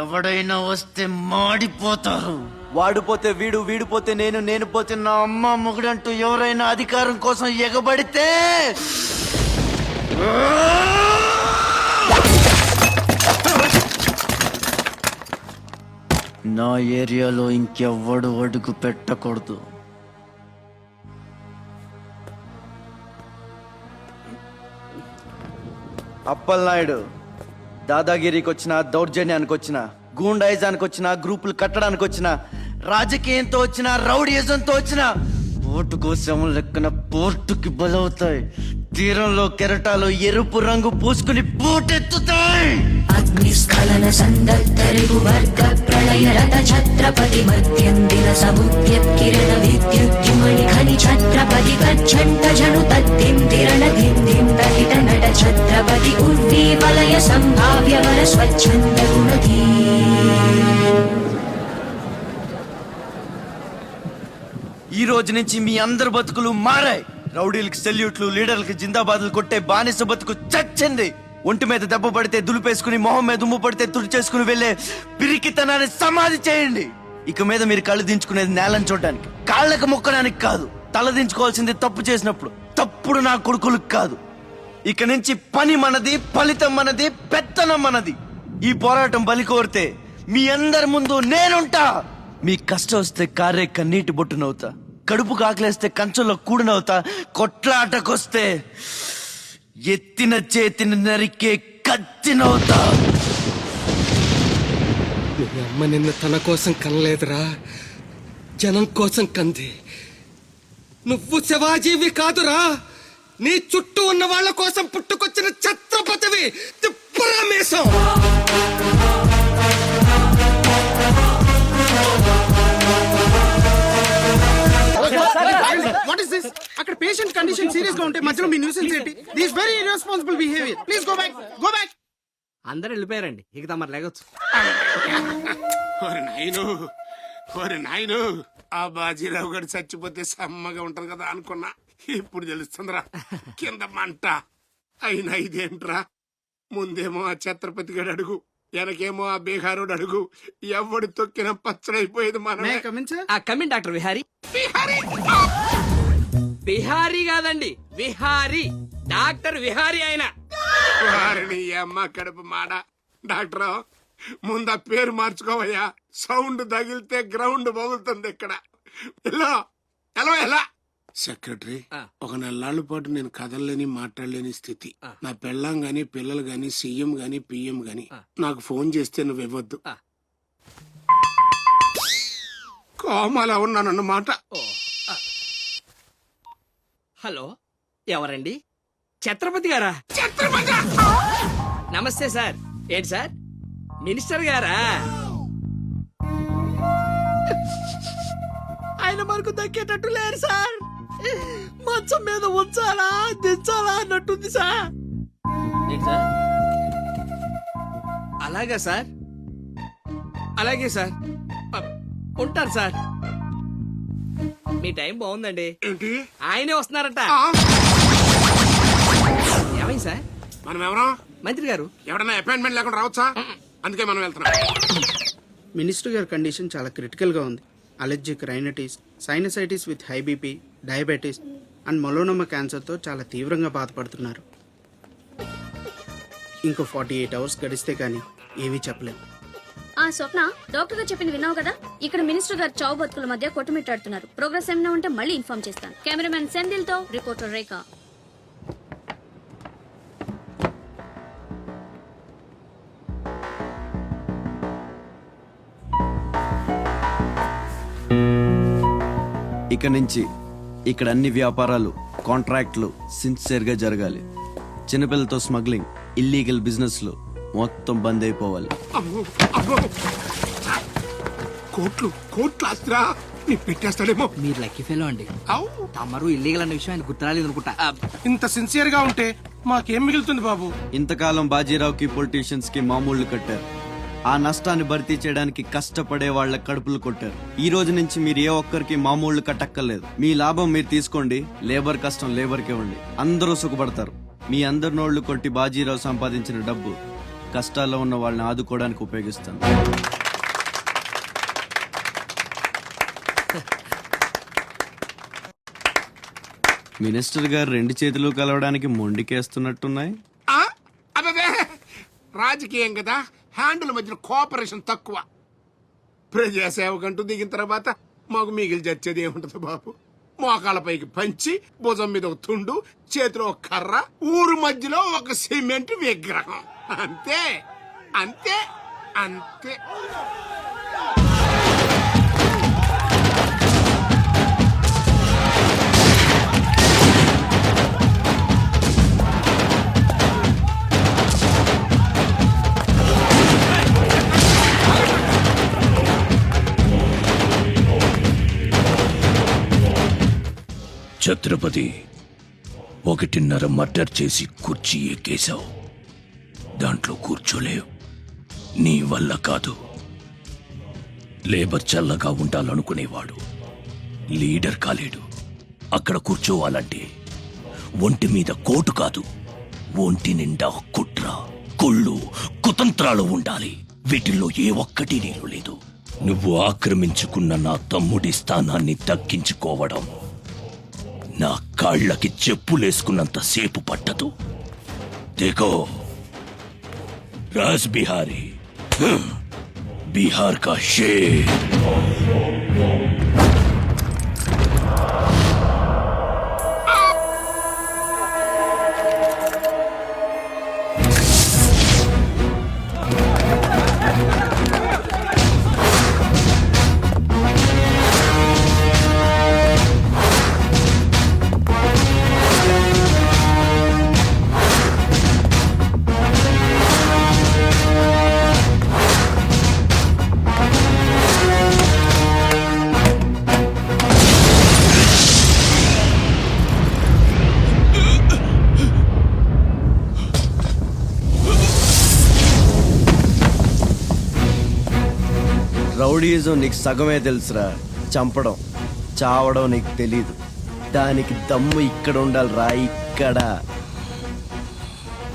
ఎవడైనా వస్తే మాడిపోతారు. వాడిపోతే వీడు, వీడిపోతే నేను, నేను పోతే నా అమ్మ మొగుడంటూ ఎవరైనా అధికారం కోసం ఎగబడితే నా ఏరియాలో ఇంకెవ్వడు అడుగు పెట్టకూడదు. అప్పలనాయుడు దాదాగిరికి వచ్చిన, దౌర్జన్యానికి వచ్చిన, గూండాయిజానికి వచ్చిన, గ్రూపులు కట్టడానికి వచ్చిన, రాజకీయంతో వచ్చిన, రౌడీయిజంతో వచ్చిన, ఓటు కోసం లెక్కన పోర్టుకి బలవుతాయి. తీరంలో కెరటాలు ఎరుపు రంగు పూసుకుని పోటెత్తుతాయి. అగ్నిస్ఖలన సందత్తరిగు వర్గ ప్రళయ రథ ఛత్రపతి మధ్యందిన సముద్యత్కిరణ విద్యుద్యుమణి ఖని ఛత్రపతి గచ్చంట జను తద్దిం తిరణ ధింధిం దహిత నట ఛత్రపతి ఉర్వీ వలయ సంభావ్య వర స్వచ్ఛంద గుణధీ. ఈ రోజు నుంచి మీ అందరి బతుకులు మారాయి. రౌడీలకి సెల్యూట్లు, లీడర్లకి జిందాబాదులు కొట్టే బానిస బతుకు చచ్చింది. ఒంటి మీద దెబ్బ పడితే దులిపేసుకుని, మొహం మీద దుమ్ము పడితే తుడిచేసుకుని వెళ్లే పిరికితనాన్ని సమాధి చేయండి. ఇక మీద మీరు కళ్ళు దించుకునేది నేలను చూడడానికి, కాళ్ళకు మొక్కడానికి కాదు. తల దించుకోవాల్సింది తప్పు చేసినప్పుడు. తప్పుడు నా కొడుకులకు కాదు. ఇక నుంచి పని మనది, ఫలితం మనది, పెత్తనం మనది. ఈ పోరాటం బలి కోరితే మీ అందరి ముందు నేనుంటా. మీ కష్టం వస్తే కారే కన్నీటి బొట్టునవుతా, కడుపు కాకలేస్తే కంచంలో కూడినవుతా, కొట్లాటకొస్తే ఎత్తిన చేతిని నరికే కత్తినవుతా. మీ అమ్మ నిన్న తన కోసం కనలేదురా, జనం కోసం కంది. నువ్వు శివాజీవి కాదురా, నీ చుట్టూ ఉన్న వాళ్ళ కోసం పుట్టుకొచ్చిన ఛత్రపతివి. తిప్పరామేశం. What is this? Patient condition serious గా ఉంటే మధ్యలో మీ న్యూసెన్స్ ఏంటి? This very irresponsible behaviour. Please go back, go back. అందరూ వెళ్ళిపోయారండి, ఇక తమరు లేగొచ్చు. ఓరి నాయను, ఆ బాజీరావు గారు చచ్చిపోతే సమ్మగా ఉంటది కదా అనుకున్నా. ఇప్పుడు తెలుస్తుందిరా కింద మంట. అయినా ఇదేంట్రా, ముందేమో ఆ ఛత్రపతి గడు అడుగు, వెనకేమో ఆ బీహారోడు అడుగు. ఎవడు తొక్కిన పచ్చడైపోయేది మనం. Come in doctor Vihari. బిహారీ కాదండి, విహారీ. డాక్టర్ విహారీ ఆయన. వారిని అమ్మ కడుపు మాడ. డాక్టర్ ముందు ఆ పేరు మార్చుకోవయ్యా. సౌండ్ తగిలితే గ్రౌండ్ పగులుతుంది ఇక్కడ. ఎలా ఎలా ఎలా సెక్రటరీ, ఒక 4 నాళ్ళ పాటు నేను కదలలేని మాట్లాడలేని స్థితి. నా పెళ్ళాం గాని పిల్లలు గాని సీఎం గాని పిఎం గాని నాకు ఫోన్ చేస్తే నువ్వు ఇవ్వద్దు. కోమాలా ఉన్నానన్నమాట. హలో, ఎవరండి? ఛత్రపతి గారా? నమస్తే సార్. ఏంటి సార్, మినిస్టర్ గారా? ఆయన మనకు దక్కేటట్టు లేరు సార్. మంచం మీద ఉంచాలా దించాలా అన్నట్టుంది సార్. అలాగా సార్, అలాగే సార్, ఉంటారు సార్. మీ టైం బాగుందండి. ఆయనే వస్తున్నారట. ఏమైంది సార్? మనం ఎవరో మంత్రి గారు. ఎవడన్నా అపాయింట్మెంట్ లేకుండా రావచ్చా? అందుకే మనం వెళ్తున్నాం. మినిస్టర్ గారి కండిషన్ చాలా క్రిటికల్ గా ఉంది. Allergic rhinitis, sinusitis with high BP, diabetes and melanoma క్యాన్సర్తో చాలా తీవ్రంగా బాధపడుతున్నారు. ఇంకో 48 అవర్స్ గడిస్తే కానీ ఏమీ చెప్పలేము. స్వప్న, డాక్టర్ గారు చెప్పింది విన్నావు కదా? ఇక్కడ మినిస్టర్ గారు చావు బతుకుల మధ్య కొట్టుమిట్టాడుతున్నారు. ప్రోగ్రెస్ ఏమైనా ఉంటే మళ్ళీ ఇన్ఫార్మ్ చేస్తాను. కెమెరామెన్ సెందిల్ తో రిపోర్టర్ రేఖ. ఇక నుంచి ఇక్కడ అన్ని వ్యాపారాలు, కాంట్రాక్ట్లు సిన్సియర్గా జరగాలి. చిన్నపిల్లలతో స్మగ్లింగ్, ఇల్లీగల్ బిజినెస్లు మొత్తం బంద్ అయిపోవాలి. కోట్లు కోట్లు ఆస్తిరా, నీ పెట్టేస్తాడేమో. మీరు లక్కీ ఫెలో అండి. తమరు ఇల్లీగల్ అన్న విషయం ఆయన గుర్తురాలేదు అనుకుంటా. ఇంత సిన్సియర్ గా ఉంటే మాకేం మిగులుతుంది బాబు? ఇంతకాలం బాజీరావుకి పొలిటీషియన్స్ కి మామూళ్లు కట్టారు. ఆ నష్టాన్ని భర్తీ చేయడానికి కష్టపడే వాళ్ళ కడుపులు కొట్టారు. ఈ రోజు నుంచి మీరు ఏ ఒక్కరికి మామూళ్లు కట్టక్కర్లేదు. మీ లాభం మీరు తీసుకోండి, లేబర్ కష్టం లేబర్కి ఇవ్వండి. అందరూ సుఖపడతారు. మీ అందరి నోళ్లు కొట్టి బాజీరావు సంపాదించిన డబ్బు కష్టాల్లో ఉన్న వాళ్ళని ఆదుకోవడానికి ఉపయోగిస్తాను. మినిస్టర్ గారు 2 చేతులు కలవడానికి మొండికేస్తున్నట్టున్నాయి. అదే రాజకీయం కదా, హ్యాండిల్ మధ్యన కోఆపరేషన్ తక్కువ. ప్రజాసేవకంటూ దిగిన తర్వాత మాకు మిగిలి చచ్చేది ఏముంటది బాబు? మోకాళ్ళపైకి పంచి, భుజం మీద ఒక తుండు, చేతిలో ఒక కర్ర, ఊరు మధ్యలో ఒక సిమెంట్ విగ్రహం. అంతే అంతే అంతే. ఛత్రపతి, 1.5 మర్డర్ చేసి కుర్చీ ఎక్కేశావు. దాంట్లో కూర్చోలేవు. నీ వల్ల కాదు. లేబర్ చల్లగా ఉండాలనుకునేవాడు లీడర్ కాలేడు. అక్కడ కూర్చోవాలంటే ఒంటి మీద కోటు కాదు, ఒంటి నిండా కుట్ర, కుళ్ళు, కుతంత్రాలు ఉండాలి. వీటిల్లో ఏ ఒక్కటి నీరు లేదు. నువ్వు ఆక్రమించుకున్న నా తమ్ముడి స్థానాన్ని దక్కించుకోవడం నా కాళ్ళకి చెప్పులేసుకున్నంత సేపు పట్టదు. देखो राज बिहारी, बिहार का शेर. రౌడీజం నీకు సగమే తెలుసురా. చంపడం చావడం నీకు తెలీదు. దానికి దమ్ము ఇక్కడ ఉండాలిరా, ఇక్కడ.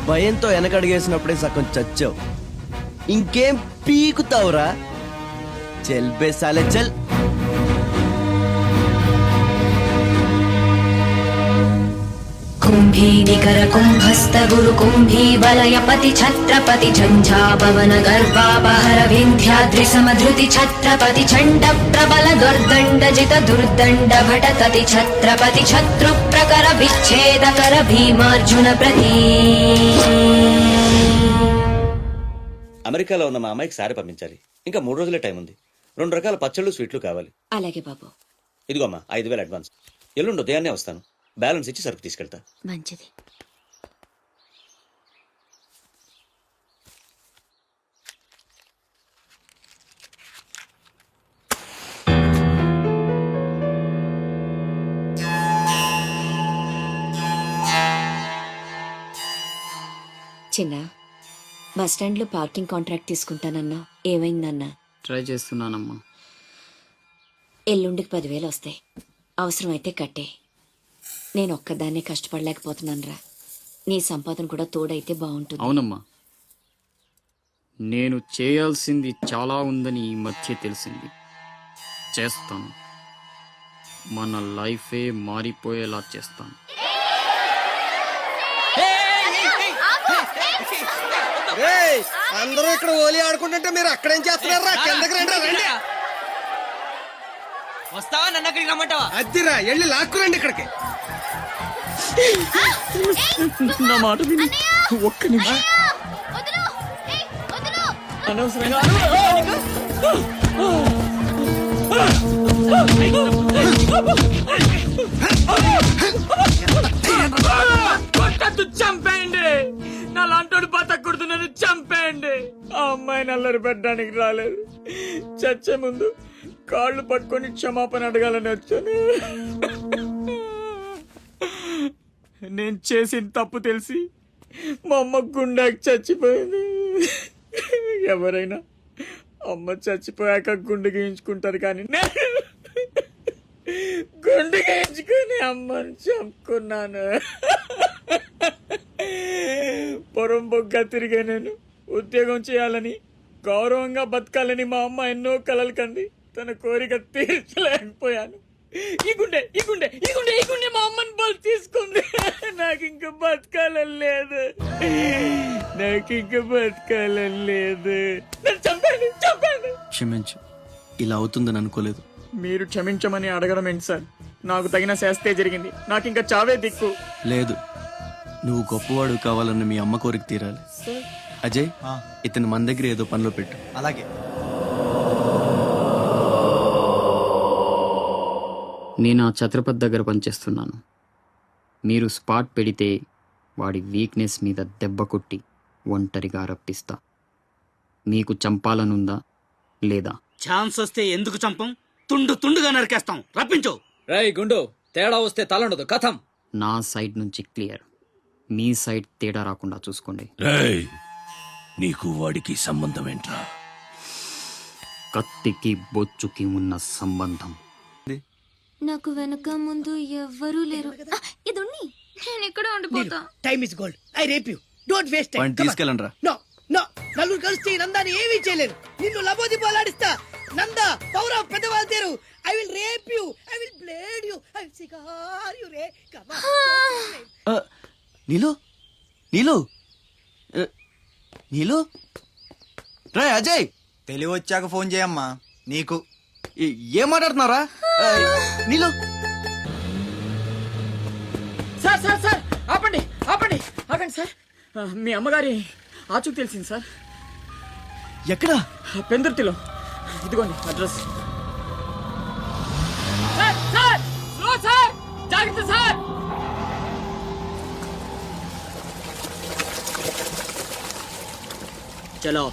భయంతో వెనకడిగేసినప్పుడే సగం చచ్చావు. ఇంకేం పీకుతావురా? చల్ బే సాలే చల్. कुम्भी निकर कुम्भस्त गुरु कुम्भी वलय पति छत्रपति झंझापवन गर्भापहर विंध्याद्रि समधृति छत्रपति चंड प्रबल दुर्दंड जित दुर्दंड भटतति छत्रपति शत्रु प्रकर विच्छेद कर भीमार्जुन प्रति. అమెరికాలో ఉన్న మా అమ్మాయికి సారి పంపించాలి. ఇంకా 3 రోజులే టైం ఉంది. 2 రకాల పచ్చళ్ళు స్వీట్లు కావాలి. అలాగే బాబు. ఇదిగోమ్మా 5,000 అడ్వాన్స్. ఎల్లుండి ఉదయాన్నే వస్తాను. బ్యాలెన్స్ ఇచ్చి సరుకు తీసుకెళ్తా. మంచిది. చిన్న, బస్ స్టాండ్ లో పార్కింగ్ కాంట్రాక్ట్ తీసుకుంటానన్నా, ఏమైందన్నా? ట్రై చేస్తున్నానమ్మా. ఎల్లుండికి 10,000 వస్తాయి. అవసరమైతే కట్టే. నేను ఒక్కదాన్నే కష్టపడలేకపోతున్నానురా. నీ సంపాదన కూడా తోడైతే బాగుంటుంది. అవునమ్మా, నేను చేయాల్సింది చాలా ఉందని ఈ మధ్య తెలిసింది. చేస్తాను. మన లైఫే మారిపోయేలా చేస్తాను. అందరూ ఇక్కడ ఓలి ఆడుకుంటుంటే మీరు అక్కడేం చేస్తున్నారా? కిందకి రండి. వస్తావా? నన్ను అక్కడికి రమ్మంటావా? అద్దిరా, వెళ్ళి లాక్కురండి ఇక్కడికి. నా మాట విని ఒక్క నిమిషం. అనవసరంగా చంపేయండి. నా లాంటోడు బతకూడదు, నన్ను చంపేయండి. ఆ అమ్మాయిని అల్లరి పెట్టడానికి రాలేదు. చచ్చే ముందు కాళ్ళు పట్టుకొని క్షమాపణ అడగాలని వచ్చాను. నేను చేసిన తప్పు తెలిసి మా అమ్మ గుండెకి చచ్చిపోయింది. ఎవరైనా అమ్మ చచ్చిపోయాక గుండె గీయించుకుంటారు, కానీ నేను గుండె గీయించుకొని అమ్మని చంపుకున్నాను. పొరంబొగ్గా తిరిగే నేను ఉద్యోగం చేయాలని, గౌరవంగా బతకాలని మా అమ్మ ఎన్నో కలలు కంది. తన కోరిక తీర్చలేకపోయాను. ఈ గుండె మా అమ్మని బలి తీసుకుంది. నాకు ఇంకా బతకాలని లేదు. చంపండి. క్షమించు, ఇలా అవుతుందని అనుకోలేదు. మీరు క్షమించమని అడగడం ఏంటి సార్? నాకు తగిన శాస్తే జరిగింది. నాకు ఇంకా చావే దిక్కు లేదు. నువ్వు గొప్పవాడు కావాలన్న మీ అమ్మ కోరిక తీరాలి. అజయ్, ఇతను మన దగ్గర ఏదో పనిలో పెట్టు. అలాగే. నేను ఆ ఛత్రపతి దగ్గర పనిచేస్తున్నాను. మీరు స్పాట్ పెడితే వాడి వీక్నెస్ మీద దెబ్బ కొట్టి ఒంటరిగా రప్పిస్తా. మీకు చంపాలనుందా లేదా? ఛాన్స్ వస్తే ఎందుకు చంపం? తుండుగా నరికేస్తాం. రప్పించు. రై గుండు, తేడా వస్తే తలండదు. కథం. నా సైడ్ నుంచి క్లియర్. మీ సైడ్ తేడా రాకుండా చూసుకోండి. నీకు వాడికి సంబంధం ఏంట్రా? కత్తికి బొచ్చుకి ఉన్న సంబంధం. నాకు వెనక ముందు ఎవ్వరూ లేరు. ఇది నేను ఇక్కడ ఉండిపోతా. Time is gold. I rape you. Don't waste time. తీసుకెళ్ళండి రా. నో నలుగురు కలిసి నందాని ఏమీ చేయలేరు. నిన్ను లబోది పోలాడిస్తా. నందా, పౌరవ పెద్దవాళ్ళు తేరు. I will rape you. I will blade you. I will cigar you రే. Come on. నీలు రే. అజయ్, తెలివి వచ్చాక ఫోన్ చేయమ్మా. నీకు ఏం మాట్లాడుతున్నారా? నీలు, సార్ ఆపండి సార్. మీ అమ్మగారి ఆచూకు తెలిసింది సార్. ఎక్కడ? పెందుర్తిలో. ఇదిగోండి అడ్రస్. సార్ జాగ్రత్త సార్. చలో.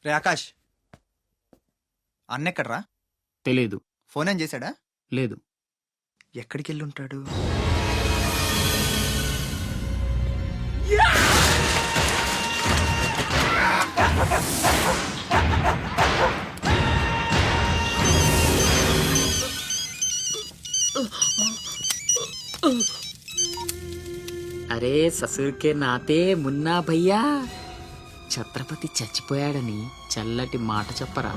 రే ఆకాష్, అన్నెక్కడ్రా? తెలీదు. ఫోన్ ఏం చేశాడా? లేదు. ఎక్కడికి వెళ్ళి ఉంటాడు? అరే ససుర్కే నాతే మున్నా భయ్యా, ఛత్రపతి చచ్చిపోయాడని చల్లటి మాట చెప్పరా.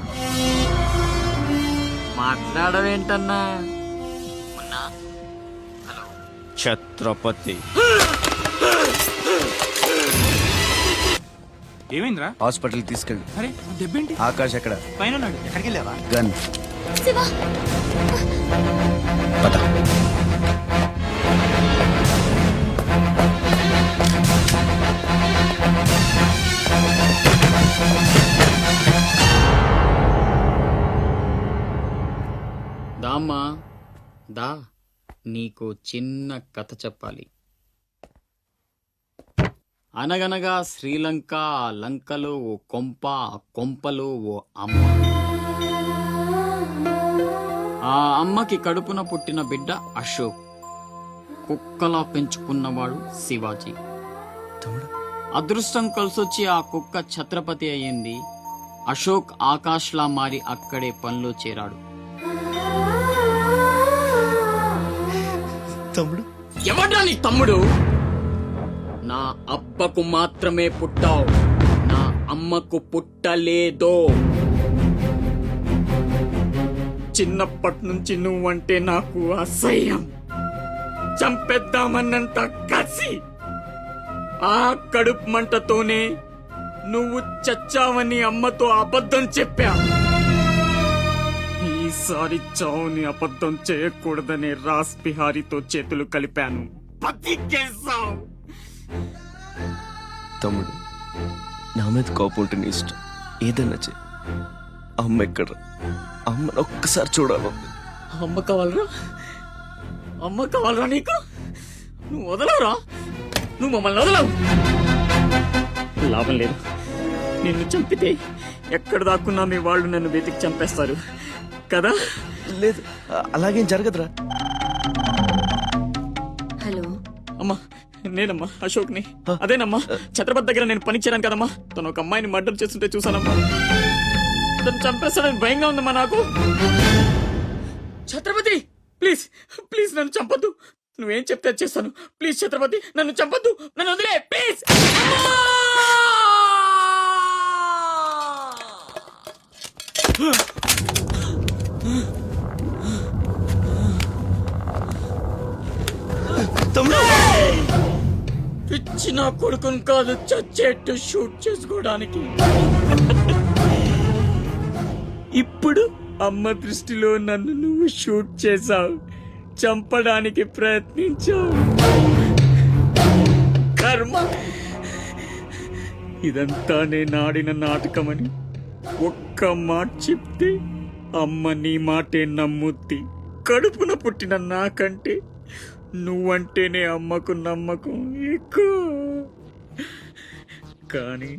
మాట్లాడవేంటన్నా? మున్నా, హలో. ఛత్రపతి ఏమైందిరా? హాస్పిటల్ తీసుకెళ్ళు. అరే దెబ్బేంటి? ఆకాష్ ఎక్కడ? పైన ఉన్నాడు. ఎక్కడికి వెళ్ళావా? గన్. శివా, పద. దామ్మా దా, నీకు చిన్న కథ చెప్పాలి. అనగనగా శ్రీలంక, ఆ లంకలో ఓ కొంప, ఆ కొంపలో ఓ అమ్మ. ఆ అమ్మకి కడుపున పుట్టిన బిడ్డ అశోక్. కుక్కలా పెంచుకున్నవాడు శివాజీ. అదృష్టం కలిసొచ్చి ఆ కుక్క ఛత్రపతి అయ్యింది. అశోక్ ఆకాష్లా మారి అక్కడే పనిలో చేరాడు. తమ్ముడు ఎవడ్రా నీ తమ్ముడు? నా అబ్బకు మాత్రమే పుట్టావు, నా అమ్మకు పుట్టలేదో. చిన్నప్పటి నుంచి నువ్వంటే నాకు అసహ్యం, చంపేద్దామన్నంత కసి. ఆ కడుపు మంటతోనే నువ్వు చచ్చావని అమ్మతో అబద్ధం చెప్పా. ఈసారి చావుని అబద్ధం చేయకూడదని రాస్ బిహారీతో చేతులు కలిపాను. బతికేశావు. తమ్ముడు, నా మీద కోపం ఉంటే నీ ఇష్టం, ఏదన్నా చే. అమ్మ ఎక్కడ? అమ్మను ఒక్కసారి చూడాలి. అమ్మ కావాలరా? అమ్మ కావాలరా నీకు? నువ్వు వదలవురా, నువ్వు మమ్మల్ని వదలవు. లాభం లేదు, నిన్ను చంపితే ఎక్కడ దాక్కున్నా మీ వాళ్ళు నన్ను వెతికి చంపేస్తారు కదా. లేదు, అలాగేం జరగదురా. హలో, అమ్మా నేనమ్మా అశోక్ని. అదేనమ్మా ఛత్రపతి దగ్గర నేను పనిచేయను కదమ్మా. తను ఒక అమ్మాయిని మర్డర్ చేస్తుంటే చూసానమ్మా. తను చంపేస్తాడని భయంగా ఉందమ్మా నాకు. ఛత్రపతి ప్లీజ్ ప్లీజ్ నన్ను చంపొద్దు. నువ్వేం చెప్తే చేస్తాను. ప్లీజ్ ఛత్రపతి నన్ను చంపొద్దు, నన్ను వదిలే ప్లీజ్. పిచ్చి నా కొడుకుని కాదు, చచ్చేట్టు షూట్ చేసుకోవడానికి. ఇప్పుడు అమ్మ దృష్టిలో నన్ను నువ్వు షూట్ చేశావు, చంపడానికి ప్రయత్నించావు. కర్మ. ఇదంతా నేను ఆడిన నాటకమని ఒక్క మాట చెప్తే అమ్మ నీ మాటే నమ్ముద్ది. కడుపున పుట్టిన నాకంటే నువ్వంటేనే అమ్మకు నమ్మకం ఎక్కువ. కానీ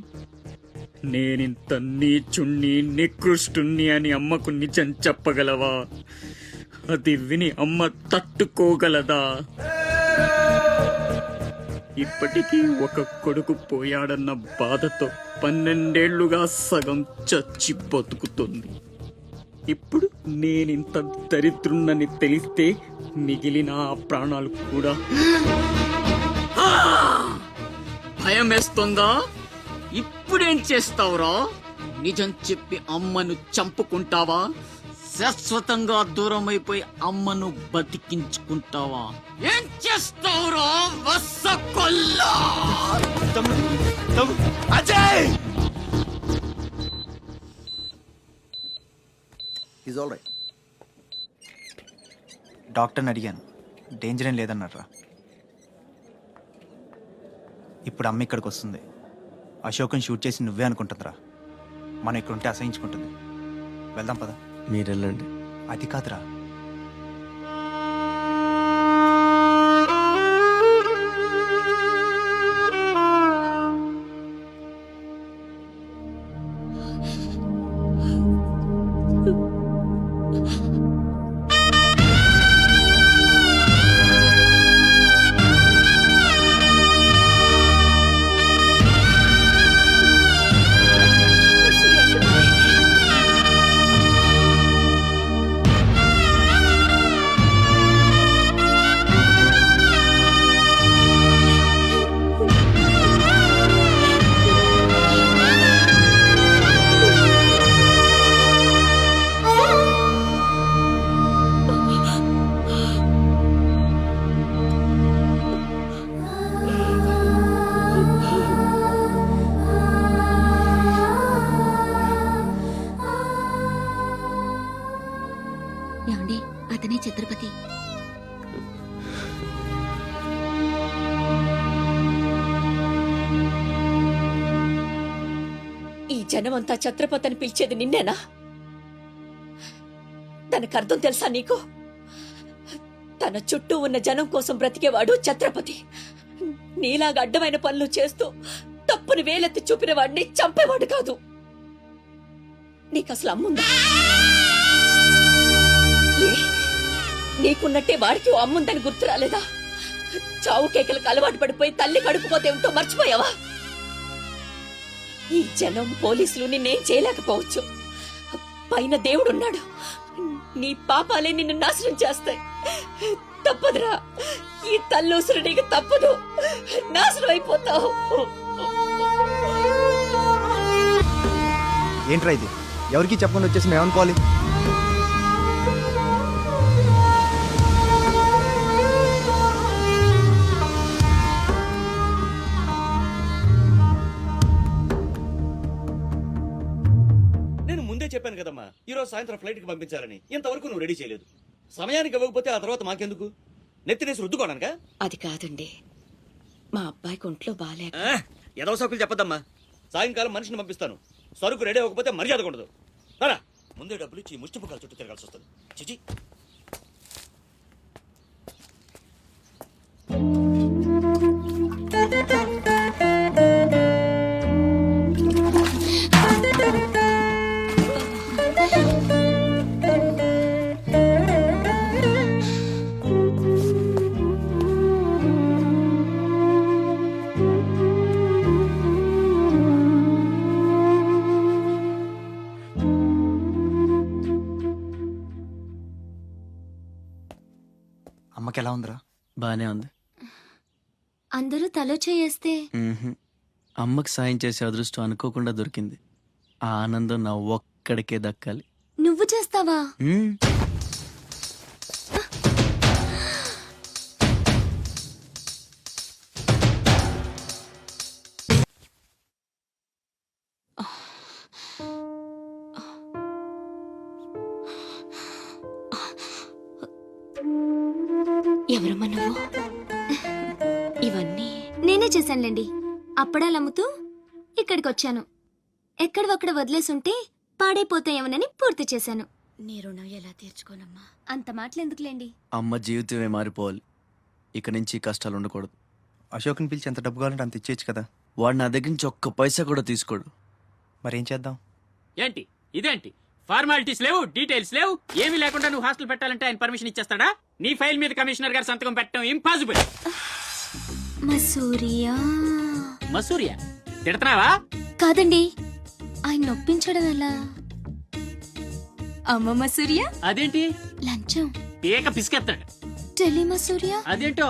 నేనింత నీచుణ్ణి నికృష్టుణ్ణి అని అమ్మకు నిజం చెప్పగలవా? అది విని అమ్మ తట్టుకోగలదా? ఇప్పటికీ ఒక కొడుకు పోయాడన్న బాధతో 12 ఏళ్లుగా సగం చచ్చి బతుకుతుంది. ఇప్పుడు నేనింత దరిద్రున్నని తెలిస్తే మిగిలిన ఆ ప్రాణాలు కూడా భయం వేస్తుందా? ఇప్పుడేం చేస్తావురా? నిజం చెప్పి అమ్మను చంపుకుంటావా? శాశ్వతంగా దూరం అయిపోయి అమ్మను బతికించుకుంటావా? ఏం చేస్తావురా వసకొల్లా? అజయ్! Is all right. డాక్టర్ని అడిగాను, డేంజర్ ఏం లేదన్నారా. ఇప్పుడు అమ్మ ఇక్కడికి వస్తుంది. అశోక్ని షూట్ చేసి నువ్వే అనుకుంటుందిరా. మనం ఇక్కడ ఉంటే అసహించుకుంటుంది. వెళ్దాం పద. మీరెళ్ళండి. అది కాదురా, జనమంతా ఛత్రపతి అని పిలిచేది నిన్నేనా? దానికి అర్థం తెలుసా నీకు? తన చుట్టూ ఉన్న జనం కోసం బ్రతికేవాడు ఛత్రపతి. నీలాగా అడ్డమైన పనులు చేస్తూ తప్పుని వేలెత్తి చూపిన వాడిని చంపేవాడు కాదు. నీకసలు అమ్ముందా? నీకున్నట్టే వాడికి ఓ అమ్ముందని గుర్తు రాలేదా? చావు కేకలకు అలవాటు పడిపోయి తల్లి కడుపుకోతే ఏమిటో మర్చిపోయావా? ఈ జనం పోలీసులు నిన్నేం చేయలేకపోవచ్చు. పైన దేవుడున్నాడు. నీ పాపాలే నిన్ను నాశనం చేస్తాయి. తప్పదురా, ఈ తల్లూసురు నీకు తప్పదు. నాశనం అయిపోతావు. ఏంట్రా ఇది? ఎవరికి చెప్పకుండా వచ్చేసి మేము అనుకోవాలి? నేను ముందే చెప్పాను కదమ్మా, ఈ రోజు సాయంత్రం ఫ్లైట్ కి పంపించాలని. ఇంతవరకు నువ్వు రెడీ చేయలేదు. సమయానికి ఇవ్వకపోతే ఆ తర్వాత మాకెందుకు? నెత్తినేసి రుద్దుకోవడానికా? అది కాదండి, మా అబ్బాయికి ఒంట్లో బాగాలేక. ఏదో సౌకులు చెప్పద్దమ్మా. సాయంకాలం మనిషిని పంపిస్తాను. సరుకు రెడీ అవ్వకపోతే మర్యాద ఉండదు. రారా, ముందే డబ్బులు ఇచ్చి ముష్టి ముఖాల చుట్టూ తిరగాల్సి వస్తుంది. చిచి. అమ్మకి ఎలా ఉందిరా? బానే ఉంది. అందరూ తలో చేయేస్తే అమ్మకి సాయం చేసే అదృష్టం అనుకోకుండా దొరికింది. ఆ ఆనందం నా ఒక్కడికే దక్కాలి. నువ్వు చేస్తావా? ఎవరమ్మా నువ్వు? ఇవన్నీ నేనే చేశానులేండి. అప్పడాలు అమ్ముతూ ఇక్కడికి వచ్చాను. ఎక్కడొక్కడ వదిలేసుంటే పాడైపోతాయేమోనని పూర్తి చేశాను. నీ రుణం ఎలా తీర్చుకోనమ్మా? అంత మాటలు ఎందుకులేండి. అమ్మ జీవితమే మారిపోవాలి. ఇక నుంచి కష్టాలు ఉండకూడదు. అశోక్ని పిలిచి ఎంత డబ్బు కావాలంటే అంత ఇచ్చేయచ్చు కదా. వాడు నా దగ్గర నుంచి ఒక్క పైసా కూడా తీసుకోడు. మరేం చేద్దాం? ఏంటి ఇదేంటి? ఫార్మాలిటీస్ లేవు, డీటెయిల్స్ లేవు, ఏమీ లేకుండా నువ్వు హాస్టల్ పెట్టాలంటే ఆయన పర్మిషన్ ఇచ్చేస్తాడా? నీ ఫైల్ మీద కమిషనర్ గారు సంతకం పెట్టడం ఇంపాసిబుల్. మసూరియా మసూరియా తిడతావా? కాదండి, ఆయన నొప్పించడం ఎలా? అమ్మ మసూరియా అదేంటి? లంచం. ఏక పిసికేస్తాడు. టెలి మసూరియా అదేంటో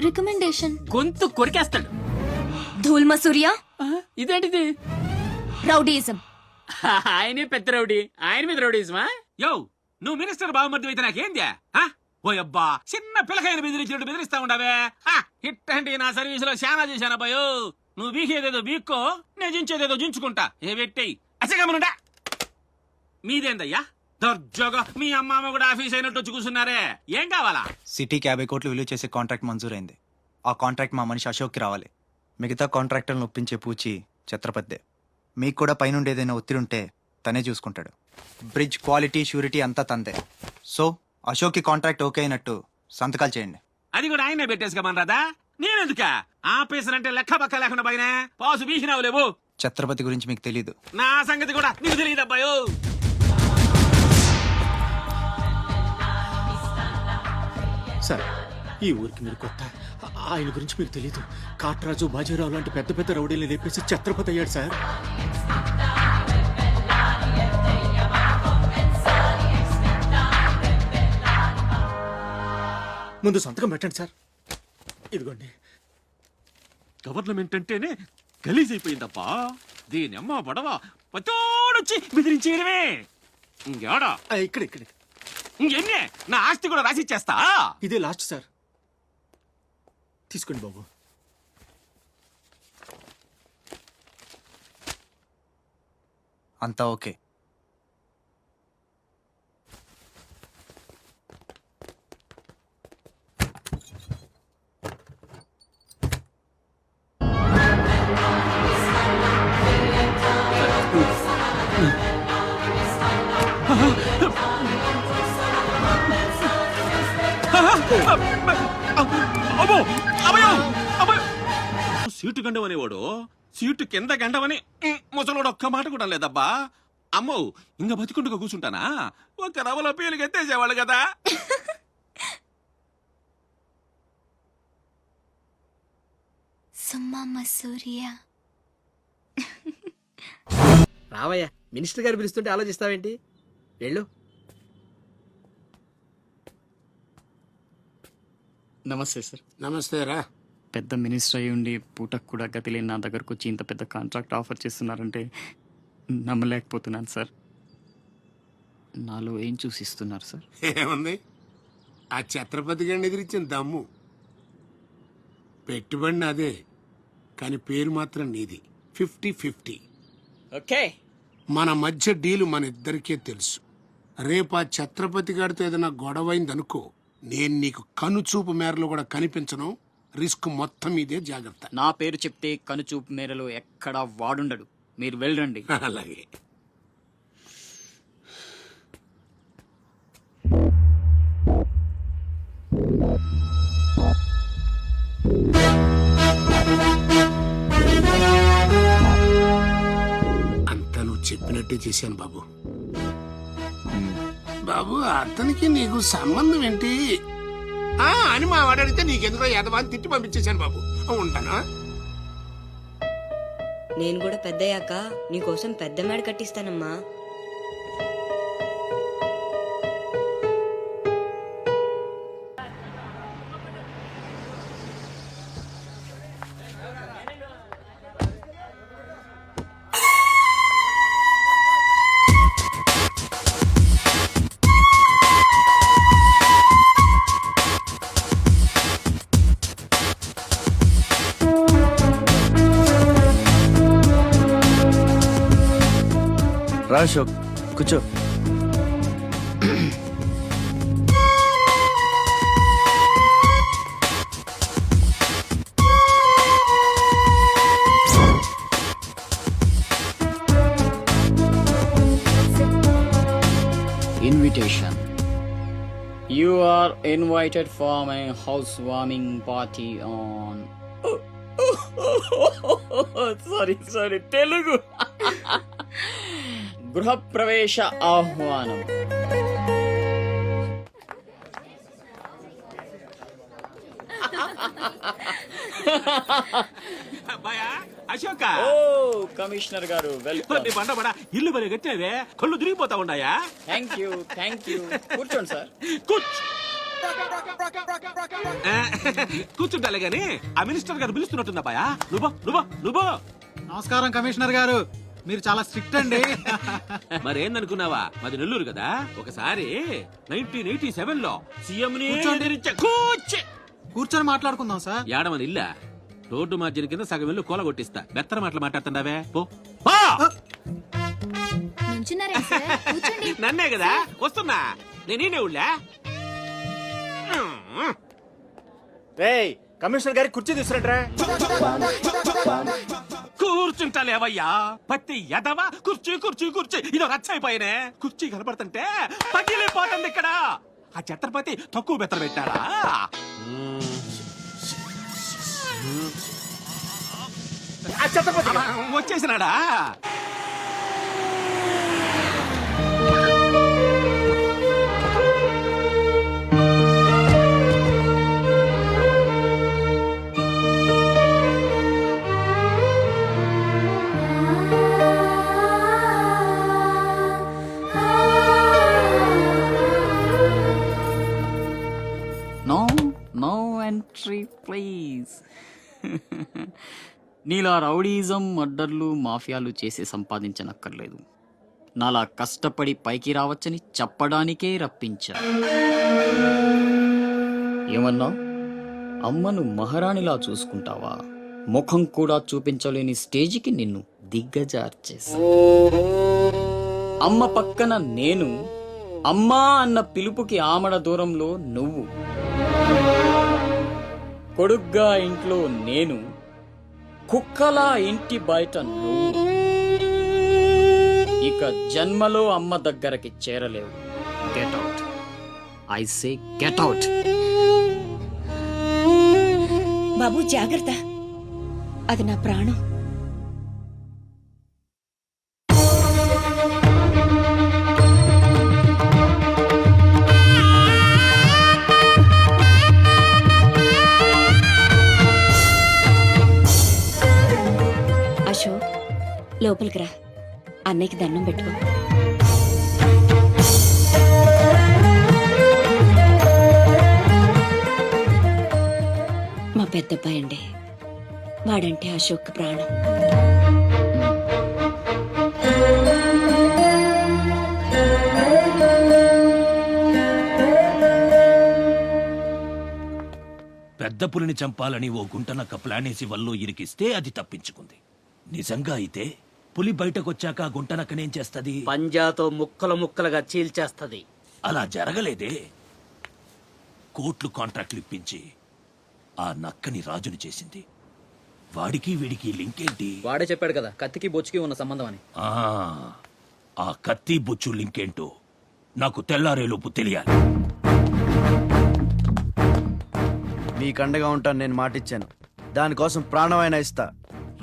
రికమెండేషన్. గొంతు కొరికేస్తాడు. ధూల్ మసూరియా ఇదేంటిది? రౌడీయిజం. ఆయనే పెద్ద రౌడీ, ఆయన మీద రౌడీజమా? యో, నువ్వు మినిస్టర్ బావమర్ది అయితే నాకేంద్యా? ఓ అబ్బా, చిన్న పిల్లకాయలు బెదిరించినట్టు బెదిరిస్తా ఉండవే. ఇట్టండి నా సర్వీస్ లో శానా చేశానబ్బాయో. నువ్వు బీకేదేదో బీక్కో, నేను జించేదేదో జించుకుంటా. ఏ పెట్టేయి అచ్చగమనుండా. మీదేందయ్యా దర్జోగా మీ అమ్మ కూడా ఆఫీస్ అయినట్టు వచ్చి కూర్చున్నారే? ఏం కావాలా? సిటీకి 50 కోట్లు విలువ చేసే కాంట్రాక్ట్ మంజూరైంది. ఆ కాంట్రాక్ట్ మా మనిషి అశోక్కి రావాలి. మిగతా కాంట్రాక్టర్లను ఒప్పించే పూచి ఛత్రపతిదే. మీకు కూడా పైనుండి ఏదైనా ఒత్తిడి ఉంటే తనే చూసుకుంటాడు. బ్రిడ్జ్ క్వాలిటీ షూరిటీ అంతా తందే. సో అశోక్కి కాంట్రాక్ట్ ఓకే అయినట్టు సంతకాలు చేయండి. అది కూడా ఆయనే పెట్టేసుకోమని రాదా? నేనెందుక? ఆఫీసర్ అంటే లెక్క పక్క లేకుండా పైన పాసు బీసినావు లేవు. ఛత్రపతి గురించి మీకు తెలీదు. నా సంగతి కూడా నీకు తెలియదు అబ్బాయో. సార్, ఈ ఊరికి మీరు కొత్త. ఆయన గురించి మీకు తెలీదు. కాట్రాజు, బాజీరావు లాంటి పెద్ద పెద్ద రౌడీలు లేపేసి ఛత్రపతి అయ్యాడు సార్. ముందు సంతకం పెట్టండి సార్. ఇదిగోండి. గవర్నమెంట్ అంటేనే గలీజ్ అయిపోయిందబ్బా. దీని అమ్మ పడవ పతోడొచ్చి బెదిరించేయడమే. ఇంకేడా ఇక్కడ ఇక్కడ ఇంకెన్నే నా ఆస్తి కూడా రాసిచ్చేస్తా. ఇదే లాస్ట్ సార్. తీసుకోండి బాబు. అంతా ఓకే. సీటు గండవనేవాడు సీటు కింద గండవని ముసలోడు ఒక్క మాట కూడా లేదబ్బా. అమ్మో ఇంకా బతికుండగా కూర్చుంటానా? ఒక రవలో పేలుగా ఎత్తేసేవాళ్ళు కదా. రావయ్యా, మినిస్టర్ గారు పిలుస్తుంటే ఆలోచిస్తావేంటి? వెళ్ళు. నమస్తే సార్. నమస్తే రా. పెద్ద మినిస్టర్ అయి ఉండి పూటకు కూడా గతి లేని నా దగ్గరకు వచ్చి ఇంత పెద్ద కాంట్రాక్ట్ ఆఫర్ చేస్తున్నారంటే నమ్మలేకపోతున్నాను సార్. నాలో ఏం చూసిస్తున్నారు సార్? ఏముంది, ఆ ఛత్రపతి గారిని ఎదిరించిన దమ్ము. పెట్టుబడి అదే, కానీ పేరు మాత్రం నీది. 50-50. ఓకే, మన మధ్య డీలు మన ఇద్దరికే తెలుసు. రేపు ఆ ఛత్రపతి గారితో ఏదైనా గొడవైందనుకో, నేను నీకు కనుచూపు మేరలో కూడా కనిపించను. రిస్క్ మొత్తం ఇదే, జాగ్రత్త. నా పేరు చెప్తే కనుచూపు మేరలో ఎక్కడా వాడుండడు. మీరు వెళ్ళండి. అలాగే. అంతా నువ్వు చెప్పినట్టే చేశాను బాబు. బాబు, అతనికి నీకు సంబంధం ఏంటి అని మా వాడు అడిగితే నీకెందుకో యదవాన్ని తిట్టి పంపించేశాను బాబు. ఉంటానా? నేను కూడా పెద్దయ్యాక నీకోసం పెద్ద మేడ కట్టిస్తానమ్మా. రా అశోక్, కూర్చో. Invitation. You are invited for my housewarming party on. Sorry, Telugu. గృహప్రవేశ ఆహ్వానం. అశోక, ఓ కమిషనర్ గారు, వెల్కమ్. బండబడ ఇల్లు బలి కట్టినవే, కళ్ళు తిరిగిపోతా ఉన్నాయా? Thank you. కూర్చోండి సార్. కూర్చుంటాలే గాని ఆ మినిస్టర్ గారు పిలుస్తున్నట్టుందా బాయా? నువ్వు. నమస్కారం కమిషనర్ గారు, మీరు చాలా స్ట్రిక్ట్ అండి. మరేందనుకున్నావా, మాది నెల్లూరు కదా. ఒకసారి 1987 లో సీఎం కూర్చొని మాట్లాడుకుందాం సార్. ఏడమది ఇల్లా రోడ్డు మార్జిన్ కింద సగం ఇల్లు కూలగొట్టిస్తా. బెత్తర మాటలు మాట్లాడుతున్నావే, పో. నన్నే కదా వస్తున్నా, నేనే ఊళ్ళా. కమిషనర్ గారి కుర్చీ తీసుకురంట్రా. కూర్చుంటాలేవయ్యా, పత్తి ఎదవా. కుర్చీ ఇదో రచ్చైపోయినే. కుర్చీ కనపడుతుంటే పగిలిపోతుంది ఇక్కడ. ఆ ఛత్రపతి తక్కువ బెత్తర పెట్టాడా? వచ్చేసినాడా? No entry please. నీలా రౌడీజం, మర్డర్లు, మాఫియాలు చేసి సంపాదించనక్కర్లేదు. నాలా కష్టపడి పైకి రావచ్చని చెప్పడానికే రప్పించా. ఏమన్నా, అమ్మను మహారాణిలా చూసుకుంటావా? ముఖం కూడా చూపించలేని స్టేజికి నిన్ను దిగ్గజార్చేసా. అమ్మ పక్కన నేను, అమ్మా అన్న పిలుపుకి ఆమడ దూరంలో నువ్వు. కొడుగ్గా ఇంట్లో నేను, కుక్కలా ఇంటి బయట నువ్వు. ఇక జన్మలో అమ్మ దగ్గరకి చేరలేవు. Get out, I say get out. బాబు జాగ్రత్త, అది నా ప్రాణం. అశోక్, లోపలికి రా, అన్నయ్యకి దండం పెట్టుకో. మా పెద్దబ్బాయి అండి, వాడంటే అశోక్ ప్రాణం. పెద్ద పులిని చంపాలని ఓ గుంటనక్క ప్లానేసి వల్లో ఇరికిస్తే అది తప్పించుకుంది. నిజంగా అయితే పులి బయటకొచ్చాక ఆ గుంటనక్కనేం చేస్తది? పంజాతో ముక్కలు ముక్కలుగా చీల్చేస్తది. అలా జరగలేదే. కోట్లు కాంట్రాక్ట్లు ఇప్పించి ఆ నక్కని రాజుని చేసింది. వాడికి వీడికి లింక్ ఏంటి? వాడే చెప్పాడు కదా కత్తికి బొచ్చుకి ఉన్న సంబంధం అని. ఆ కత్తి బొచ్చు లింక్ ఏంటో నాకు తెల్లారేలోపు తెలియాలి. మీకు అండగా ఉంటాను, నేను మాటిచ్చాను. దానికోసం ప్రాణమైనా ఇస్తా.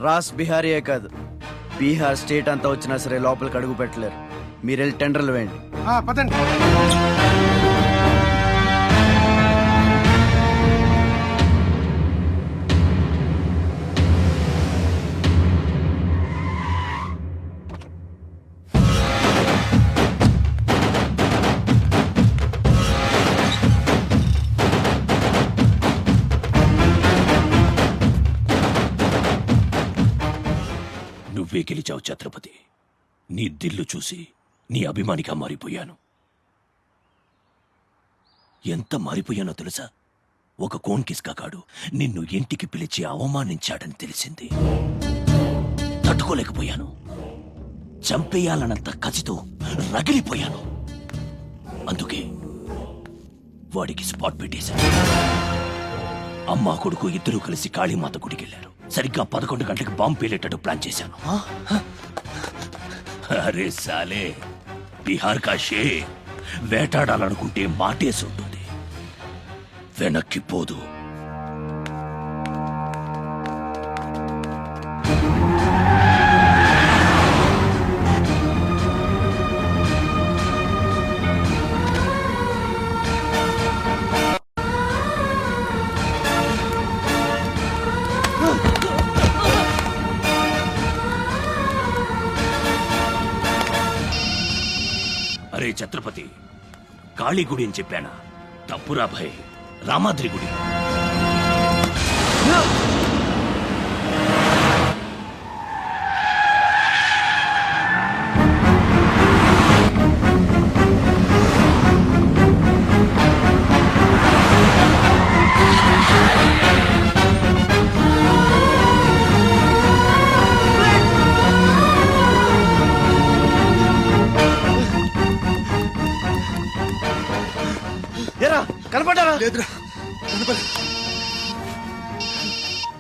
రాస్ బిహారీయే కాదు, బీహార్ స్టేట్ అంతా వచ్చినా సరే లోపలికి అడుగు పెట్టలేరు. మీరు వెళ్ళి టెండర్లు వేయండి. పదండి. నువ్వే గెలిచావు ఛత్రపతి. నీ దిల్లు చూసి నీ అభిమానిగా మారిపోయాను. ఎంత మారిపోయానో తెలుసా? ఒక కోన్ కిస్కాగాడు నిన్ను ఇంటికి పిలిచి అవమానించాడని తెలిసింది. తట్టుకోలేకపోయాను. చంపేయాలన్నంత కసితో రగిలిపోయాను. అందుకే వాడికి స్పాట్ పెట్టేశాను. అమ్మా కొడుకు ఇద్దరూ కలిసి కాళీమాత గుడికెళ్లారు. సరిగ్గా 11 గంటలకు బాంబు పేలేటట్టు ప్లాన్ చేశాను. అరే సాలే, బీహార్ కా షేర్ వేటాడాలనుకుంటే మాటేసి ఉంటుంది, వెనక్కి పోదు. అరే ఛత్రపతి, కాళీ గుడి అని చెప్పానా? తప్పురా భయ్, రామాద్రి గుడి. కనపడ్డారా?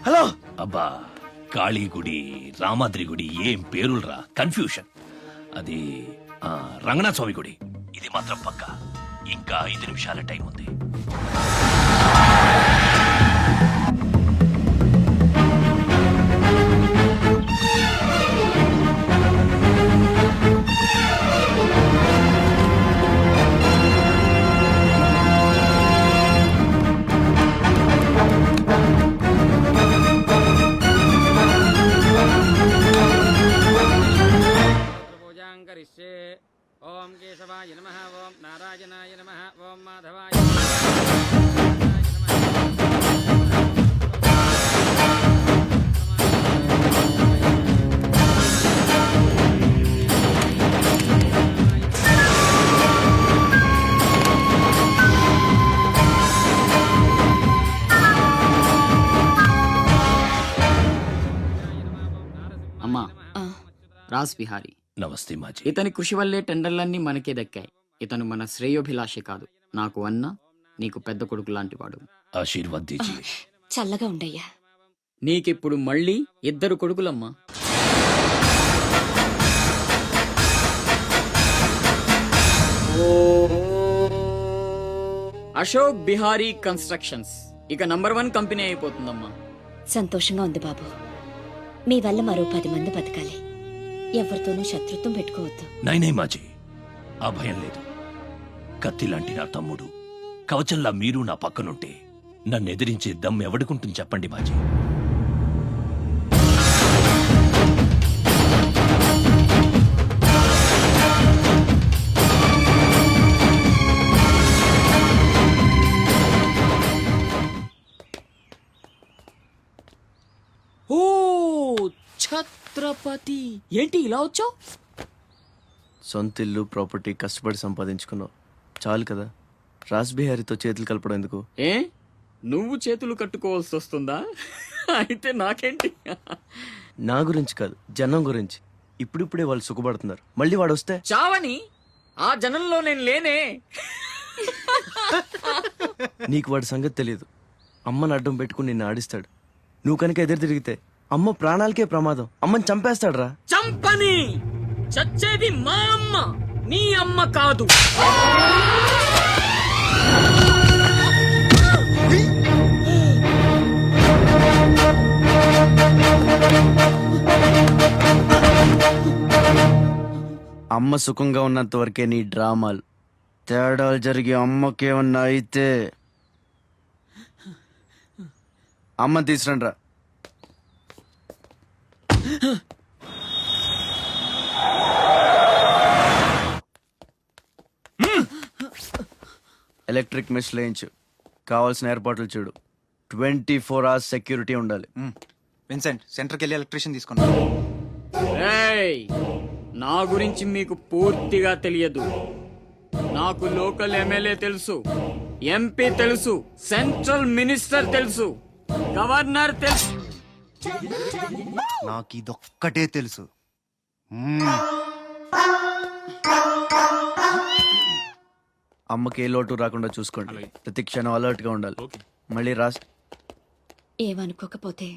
హలో. అబ్బా, కాళీ గుడి, రామాద్రి గుడి ఏం పేరులరా, కన్ఫ్యూషన్. అది రంగనాథ స్వామి గుడి. ఇది మాత్రం పక్కా. ఇంకా 5 నిమిషాల టైం ఉంది. ఓం కేశవాయ నమః, ఓం నారాయణాయ నమః, ఓం మాధవాయ అమ్మా. రాస్ బిహారీ. నమస్తే మాజీ. ఇతని కృషి వల్లే టెండర్లన్నీ మనకే దక్కాయి. ఇతను మన శ్రేయోభిలాషే కాదు, నాకు అన్న, నీకు పెద్ద కొడుకు లాంటి వాడు. ఆశీర్వాద్ దీజియే. చల్లగా ఉండయ్యా. నీకిప్పుడు మళ్ళీ 2 కొడుకులమ్మా. అశోక్ బిహారీ కన్స్ట్రక్షన్స్ ఇక నంబర్ 1 కంపెనీ అయిపోతుందమ్మా. సంతోషంగా ఉంది బాబు. మీ వల్ల మరో 10 మంది బతకాలి. ఎవరితోనూ శత్రుత్వం పెట్టుకోవద్దు. నైనే మాజీ, ఆ భయం లేదు. కత్తి లాంటి నా తమ్ముడు, కవచంలా మీరు నా పక్కనుంటే నన్ను ఎదిరించే దమ్ ఎవడుకుంటుంది చెప్పండి మాజీ. ఓ ఛత్రపతి, ఏంటి ఇలా వచ్చావు? సొంత ఇల్లు ప్రాపర్టీ కష్టపడి సంపాదించుకున్నావు, చాలు కదా. రాస్బిహారీతో చేతులు కలపడం ఎందుకు? ఏ నువ్వు చేతులు కట్టుకోవాల్సి వస్తుందా? అయితే నాకేంటి? నా గురించి కాదు, జనం గురించి. ఇప్పుడిప్పుడే వాళ్ళు సుఖపడుతున్నారు, మళ్ళీ వాడు వస్తే చావని. ఆ జనంలో నేను లేనే. నీకు వాడి సంగతి తెలియదు. అమ్మని అడ్డం పెట్టుకుని నిన్ను ఆడిస్తాడు. నువ్వు కనుక ఎదురు తిరిగితే అమ్మ ప్రాణాలకే ప్రమాదం. అమ్మని చంపేస్తాడ్రా. చంపని. చచ్చేది మా అమ్మ, నీ అమ్మ కాదు. అమ్మ సుఖంగా ఉన్నంత వరకే నీ డ్రామాలు. తేడాలు జరిగి అమ్మకేమన్నా అయితే అమ్మని తీసురండ్రా. Electric mesh లేయించు. కావాల్సిన ఏర్పాట్లు చూడు. 24 hours సెక్యూరిటీ ఉండాలి. విన్సెంట్, సెంటర్కి వెళ్ళి ఎలక్ట్రీషియన్ తీసుకున్నా. ఏయ్, నా గురించి మీకు పూర్తిగా తెలియదు. నాకు లోకల్ ఎమ్మెల్యే తెలుసు, ఎంపీ తెలుసు, సెంట్రల్ మినిస్టర్ తెలుసు, గవర్నర్ తెలుసు. నాకు ఇదొక్కటే తెలుసు. అమ్మకి ఏ లోటు రాకుండా చూసుకోండి. ప్రతి క్షణం అలర్ట్ గా ఉండాలి. మళ్ళీ రాస్ ఏమనుకోకపోతే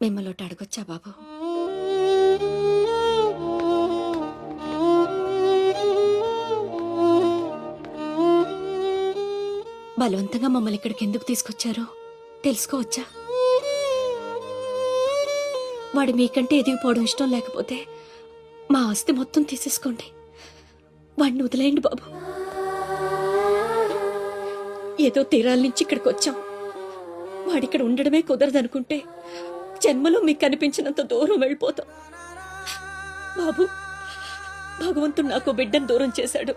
మిమ్మల్ని ఒకటి అడగొచ్చా బాబు? బలవంతంగా మమ్మల్ని ఇక్కడికి ఎందుకు తీసుకొచ్చారో తెలుసుకోవచ్చా? వాడు మీకంటే ఎదిగిపోవడం ఇష్టం లేకపోతే మా ఆస్తి మొత్తం తీసేసుకోండి. వాడిని వదిలేయండి బాబు. ఏదో తీరాల నుంచి ఇక్కడికి వచ్చాం. వాడిక్కడ ఉండడమే కుదరదనుకుంటే జన్మలో మీకు కనిపించినంత దూరం వెళ్ళిపోతాం. బాబు, భగవంతుడు నాకు బిడ్డను దూరం చేశాడు.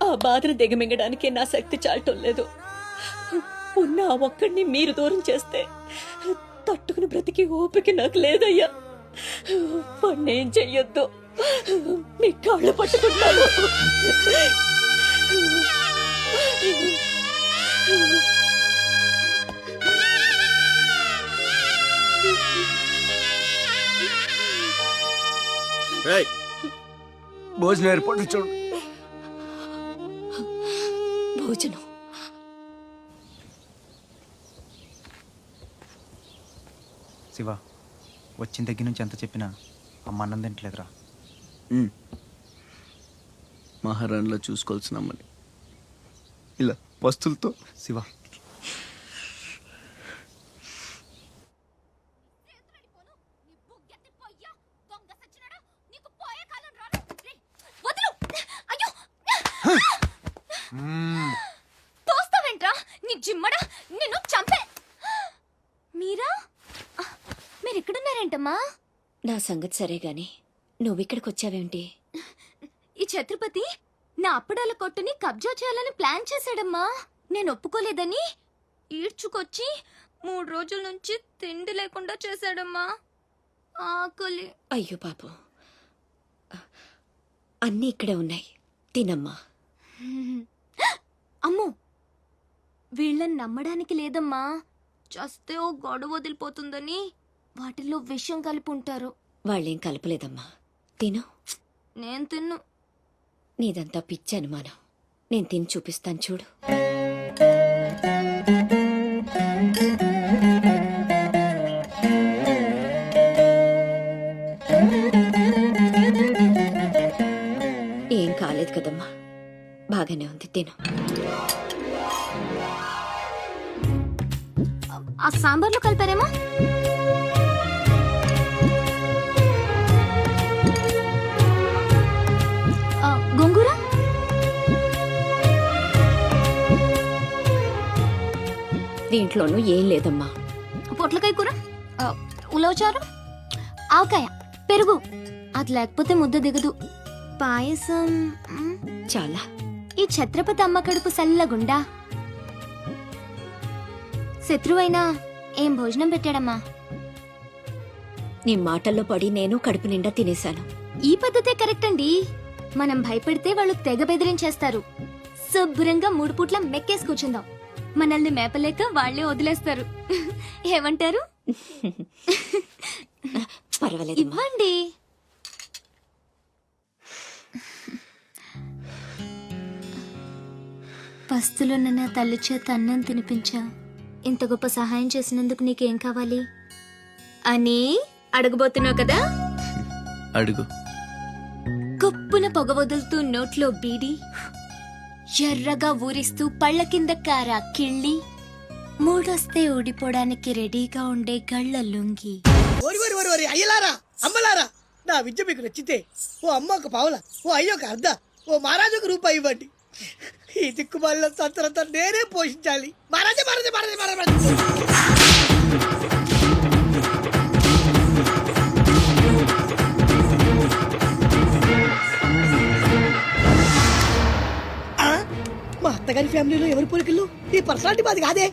ఆ బాధను దిగమింగడానికే నా శక్తి చాలటం లేదు. ఉన్న ఆ ఒక్కడిని మీరు దూరం చేస్తే తట్టుకుని బ్రతికి ఓపిక నాకు లేదయ్యా. వాణ్ణేం చెయ్యొద్దు, మీ కాళ్ళు పట్టుకుంటాను. భోజనం ఏర్పాటు చూడు. భోజనం శివ, వచ్చిన దగ్గర నుంచి ఎంత చెప్పినా అమ్మ అన్నం తింటలేదురా. మహారాణిలో చూసుకోవాల్సిన అమ్మని ఇలా వస్తులతో. శివ, తోస్తావేంట్రా నీ జిమ్మడా, నిన్ను చంపే. మీరా, మీరిక్కడున్నారేంటమ్మా? నా సంగతి సరే గాని నువ్విక్కడికి వచ్చావేంటి? ఈ ఛత్రపతి నా అప్పడాల కొట్టుని కబ్జా చేయాలని ప్లాన్ చేశాడమ్మా. నేను ఒప్పుకోలేదని ఈడ్చుకొచ్చి 3 రోజుల నుంచి తిండి లేకుండా చేశాడమ్మా. ఆకలి. అయ్యో పాపం, అన్నీ ఇక్కడే ఉన్నాయి, తినమ్మా. అమ్మో, వీళ్ళని నమ్మడానికి లేదమ్మా. చస్తే ఓ గొడవ వదిలిపోతుందని వాటిల్లో విషం కలిపి ఉంటారు. వాళ్ళేం కలపలేదమ్మా, తిను. నేను తిన్ను. నీదంతా పిచ్చి అనుమానం. నేను తిని చూపిస్తాను చూడు. ఏం కాలేదు కదమ్మా, బాగానే ఉంది, తిను. ఆ సాంబార్లో కలిపారేమో. గోంగూర దీంట్లోనూ ఏం లేదమ్మా. పొట్లకాయ కూర, ఉలవచారు, ఆవకాయ, పెరుగు. అది లేకపోతే ముద్ద దిగదు. పాయసం చాలా. ఈ ఛత్రపతి అమ్మ కడుపు సల్లగుండా. శత్రువైనా ఏం భోజనం పెట్టాడమ్మా. నీ మాటల్లో పడి నేను కడుపు నిండా తినేశాను. ఈ పద్ధతే కరెక్ట్ అండి. మనం భయపెడితే వాళ్ళు తెగ బెదిరించేస్తారు. శుభ్రంగా 3 పూట్ల మెక్కేసి కూర్చుందాం. మనల్ని మేపలేక వాళ్లే వదిలేస్తారు. ఏమంటారు? పర్వాలేదు, ఇవ్వండి. పస్తులున్న నా తల్లి చేత అన్నం తినిపించా. ఇంత గొప్ప సహాయం చేసినందుకు నీకేం కావాలి అని అడగబోతున్నావు కదా? అడుగు. గొప్పున పొగ వదులుతూ నోట్లో బీడి, ఎర్రగా ఊరిస్తూ పళ్ళ కింద కారా కిళ్ళి, మూడొస్తే ఊడిపోవడానికి రెడీగా ఉండే గళ్ళ లుంగి. అయ్యలారా, అమ్మలారా, నా విద్య మీకు నచ్చితే ఓ అమ్మ ఒక పావుల, ఓ అయ్య ఒక అర్ధ, ఓ మహారాజు ఒక రూపాయి ఇవ్వండి. ఈ దిక్కుమాలిన సంతరంతా నేనే పోషించాలి. మహారాజా మహారాజా మహారాజా మహారాజా. మా అత్తగారి ఫ్యామిలీలో ఎవరి పోలికలు? ఈ పర్సనాలిటీ మాది కాదే.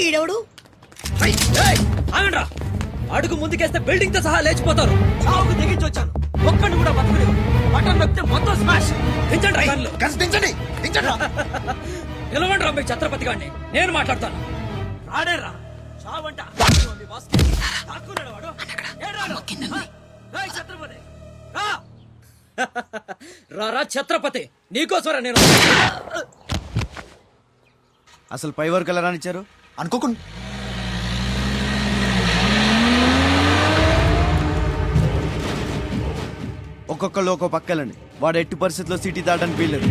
ఈడెవడు? ఆగండ్రా, అడుగు ముందుకేస్తే బిల్డింగ్ తో సహా లేచిపోతారు. చావుకు తెగించి వచ్చాను, ఒక్కడిని కూడా బతకలేదు. బటన్ నొక్కితే మొత్తం స్మాష్. దించండి కార్లు. నిలవండి రా మీ ఛత్రపతి గారిని, నేను మాట్లాడతాను. రాడేరా చావంట. రారా ఛత్రపతి, నీకోసరా నేను. అసలు పై వరకు ఎలా రానిచ్చారు అనుకోకుండా? ఒక్కొక్కళ్ళు ఒక్కో పక్కలండి. వాడు ఎట్టి పరిస్థితుల్లో సిటీ దాటడానికి వీల్లేదు.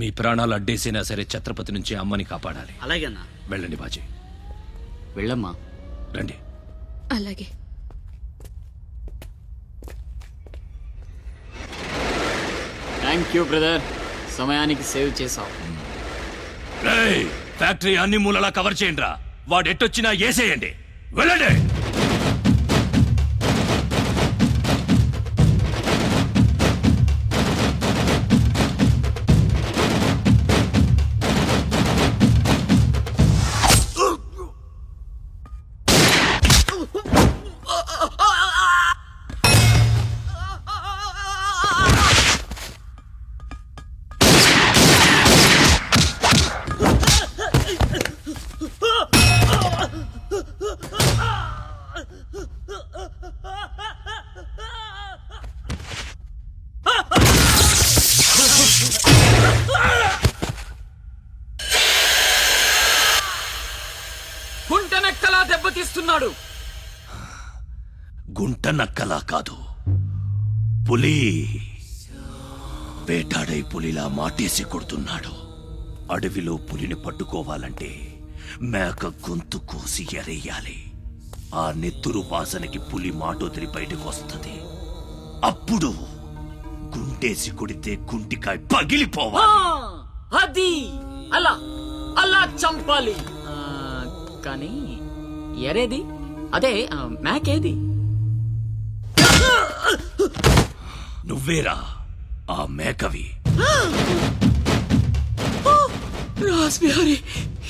మీ ప్రాణాలు అడ్డేసినా సరే ఛత్రపతి నుంచి అమ్మని కాపాడాలి. అలాగేనా? వెళ్ళండి బాజీ. వెళ్ళమ్మా. రండి. అలాగే. థ్యాంక్ యూ బ్రదర్, సమయానికి సేవ్ చేసావు. ఫ్యాక్టరీ అన్ని మూలలా కవర్ చేయండి రా. వాడు ఎట్టొచ్చినా ఏసేయండి. వెళ్ళండి. గుంటనెక్కలా దెబ్బతీస్తున్నాడు. గుంట నక్కలా కాదు, పులి. వేటాడై పులిలా మాటేసి కొడుతున్నాడు. అడవిలో పులిని పట్టుకోవాలంటే మేక గొంతు కోసి ఎరేయాలి. ఆ నెత్తురు వాసనకి పులి మాటొదిలి బయటకు వస్తుంది. అప్పుడు గుంటేసి కొడితే గుంటికాయ పగిలిపోవాలి. అది అలా అలా చంపాలి. కానీ ఎరేది? అదే మేకేది? నువ్వేరా ఆ మేకవి. రాస్బిహారీ,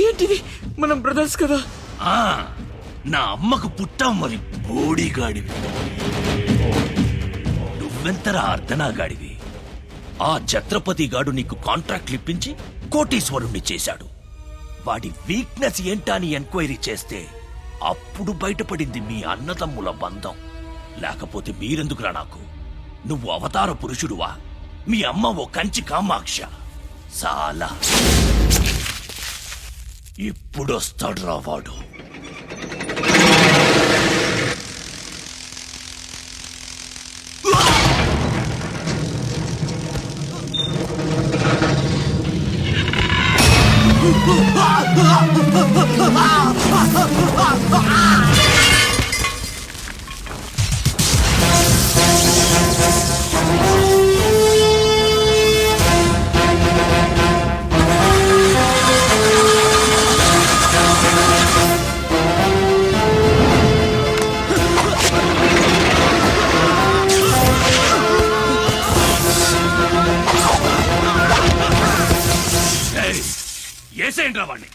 ఏంటిది? మనం బ్రదర్స్ కదా. నా అమ్మకు పుట్టాం మరి బోడిగాడివి. నువ్వెంతరా అర్ధనాగాడివి. ఆ ఛత్రపతి గాడు నీకు కాంట్రాక్ట్లు ఇప్పించి కోటీశ్వరుణ్ణి చేశాడు. వాడి వీక్నెస్ ఏంటా అని ఎంక్వైరీ చేస్తే అప్పుడు బయటపడింది మీ అన్నదమ్ముల బంధం. లేకపోతే మీరెందుకురా నాకు? నువ్వు అవతార పురుషుడువా? మీ అమ్మ ఓ కంచి కామాక్ష. చాలా ఇప్పుడొస్తాడు రా వాడు. ఏసేంట్రా వాడిని.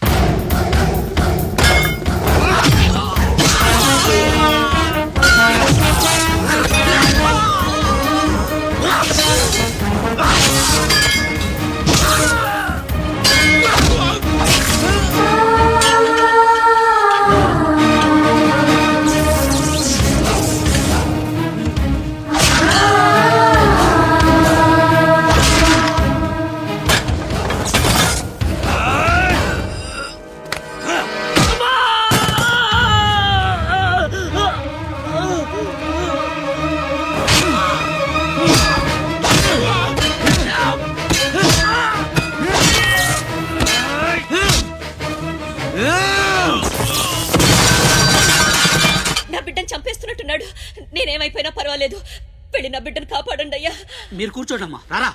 నా బిడ్డను చంపేస్తున్నట్టున్నాడు. నేనేమైపోయినా పర్వాలేదు, వెళ్ళి నా బిడ్డను కాపాడండి అయ్యా. మీరు కూర్చోండమ్మా, రారా.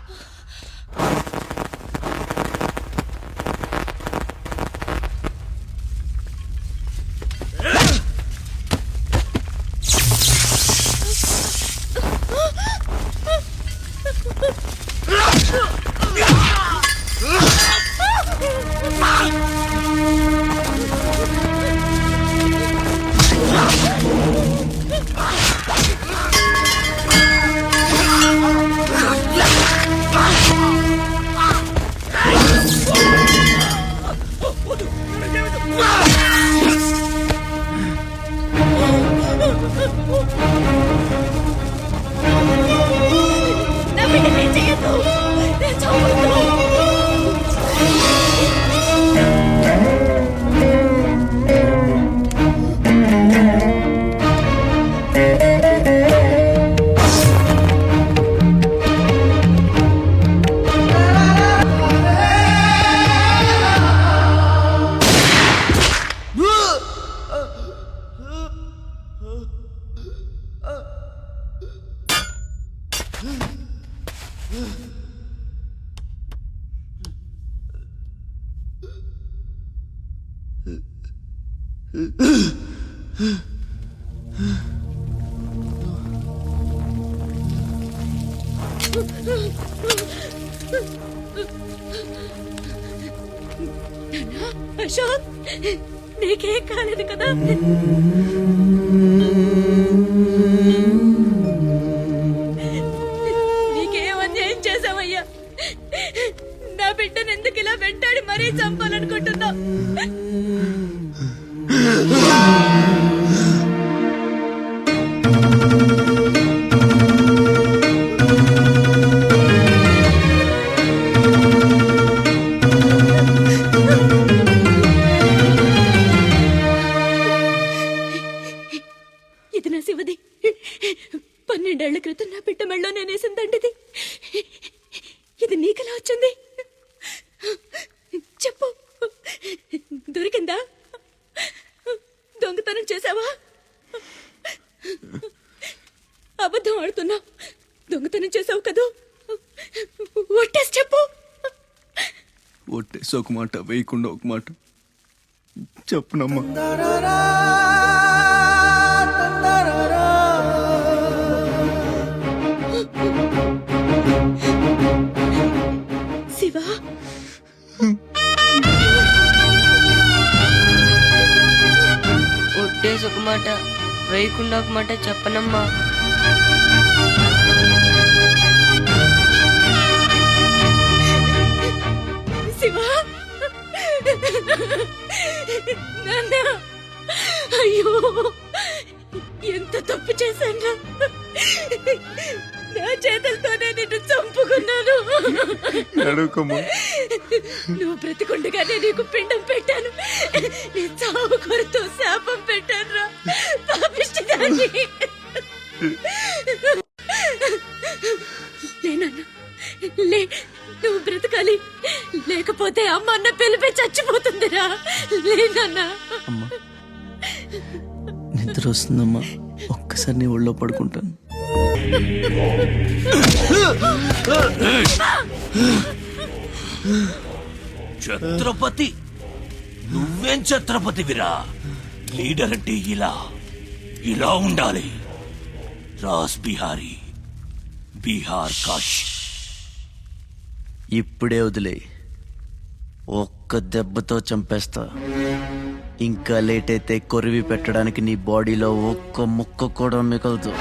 నా బిడ్డని చెయ్యొద్దు, చంపొద్దు. అశోక్, నీకేం కాలేదు కదా? నీకేం అన్యాయం చేసావయ్యా? నా బిడ్డను ఎందుకు ఇలా వెంటాడి మరీ చంపాలనుకుంటున్నావు? ఇది నా శివది. 12 ఏళ్ల క్రితం నా బిడ్డ మెళ్ళో నేనేసిందండిది. ఇది నీకెలా వచ్చింది? చెప్పు, దొరికిందా? దొంగతనం చేసావా? అబద్ధం ఆడుతున్నావు. దొంగతనం చేసావు కదూ? ఒట్టేసి చెప్పు. ఒట్టేసి ఒక మాట, వేయకుండా ఒక మాట చెప్పునమ్మా. శివ, ఒట్టేసి ఒక మాట, వేయకుండా ఒక మాట చెప్పనమ్మా. శివ, నాన్న, అయ్యో ఎంత తప్పు చేశాను. నా చేతులతోనే నిన్ను చంపుకున్నాను. నువ్వు బ్రతికుండగానే నీకు పిండం పెట్టాను. నీ చావు కొరతో శాపం పెట్టాను రా పాపిష్టిదాన్ని. లే నాన్న, లే, నువ్వు బ్రతకాలి. లేక లేకపోతే అమ్మ అన్న పిలిపి చచ్చిపోతుందిరా. లేనన్నా అమ్మా నిద్ర వస్తుందమ్మా, ఒక్కసారి నీ ఒళ్ళో పడుకుంటాను. ఛత్రపతి నువ్వేం ఛత్రపతివిరా? లీడర్ అంటే ఇలా ఉండాలి. రాస్ బిహారీ, బీహార్ కాష్. ఇప్పుడే వదిలే, ఒక్క దెబ్బతో చంపేస్తా. ఇంకా లేట్ అయితే కొరివి పెట్టడానికి నీ బాడీలో ఒక్క ముక్క కూడా మిగలదు.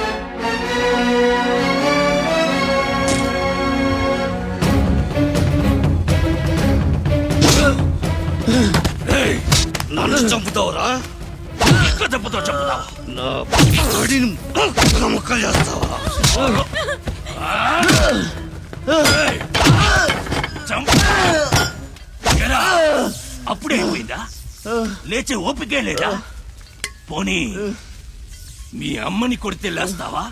నన్ను చంపుతావురా? ఒక్క దెబ్బతో చంపుతావా? నా బాడీని ముక్కలు చేస్తావా? అప్పుడే అయిపోయిందా? లేచే ఓపికే లేదా? పోనీ మీ అమ్మని కొడితే లేస్తావా?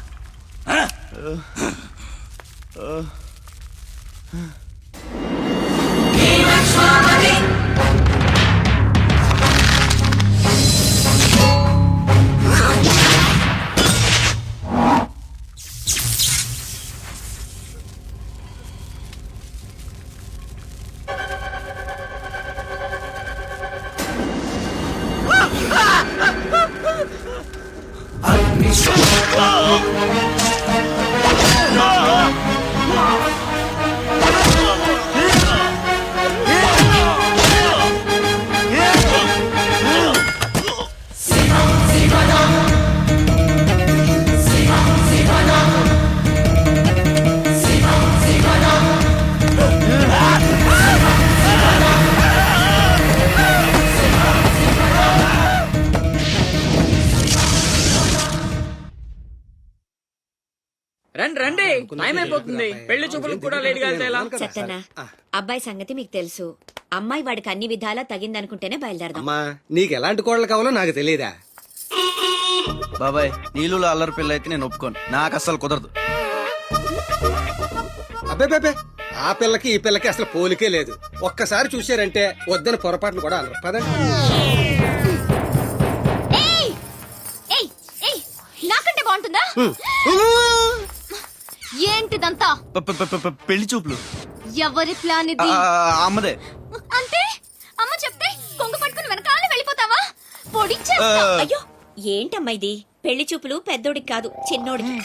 రండి రండి, టైం అయిపోతుంది. పెళ్లి చూపులకు కూడా లేట్ గా వెళ్తే ఎలా? సత్తన్న, అబ్బాయి సంగతి మీకు తెలుసు. అమ్మాయి వాడికి అన్ని విధాలా తగిందనుకుంటేనే బయలుదేరదాం. అమ్మా నీకు ఎలాంటి కోడలు కావాలో నాకు తెలియదా? బాబాయ్ నీళ్ళు అల్లరి పిల్ల అయితే నేను ఒప్పుకోను, నాకు అస్సలు కుదరదు. అబ్బే ఆ పిల్లకి ఈ పిల్లకి అసలు పోలికే లేదు. ఒక్కసారి చూశారంటే వద్దని పొరపాటును కూడా అనరు. పదండి. నాకంటే బాగుంటుందా? ఏంటిదంతా? పెళ్లి చూపులు ఎవరి ప్లాన్ ఇది? అమ్మదే. అంటే అమ్మ చెప్తే కొంగు పట్టుకుని వెనకాల వెళ్ళిపోతావా? పొడిచే. అయ్యో ఏంటమ్మా ఇది? పెళ్లి చూపులు పెద్దోడికి కాదు, చిన్నోడికి.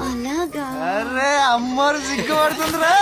అలాగా? అరే అమ్మారు సిగ్గుపడుతుందిరా.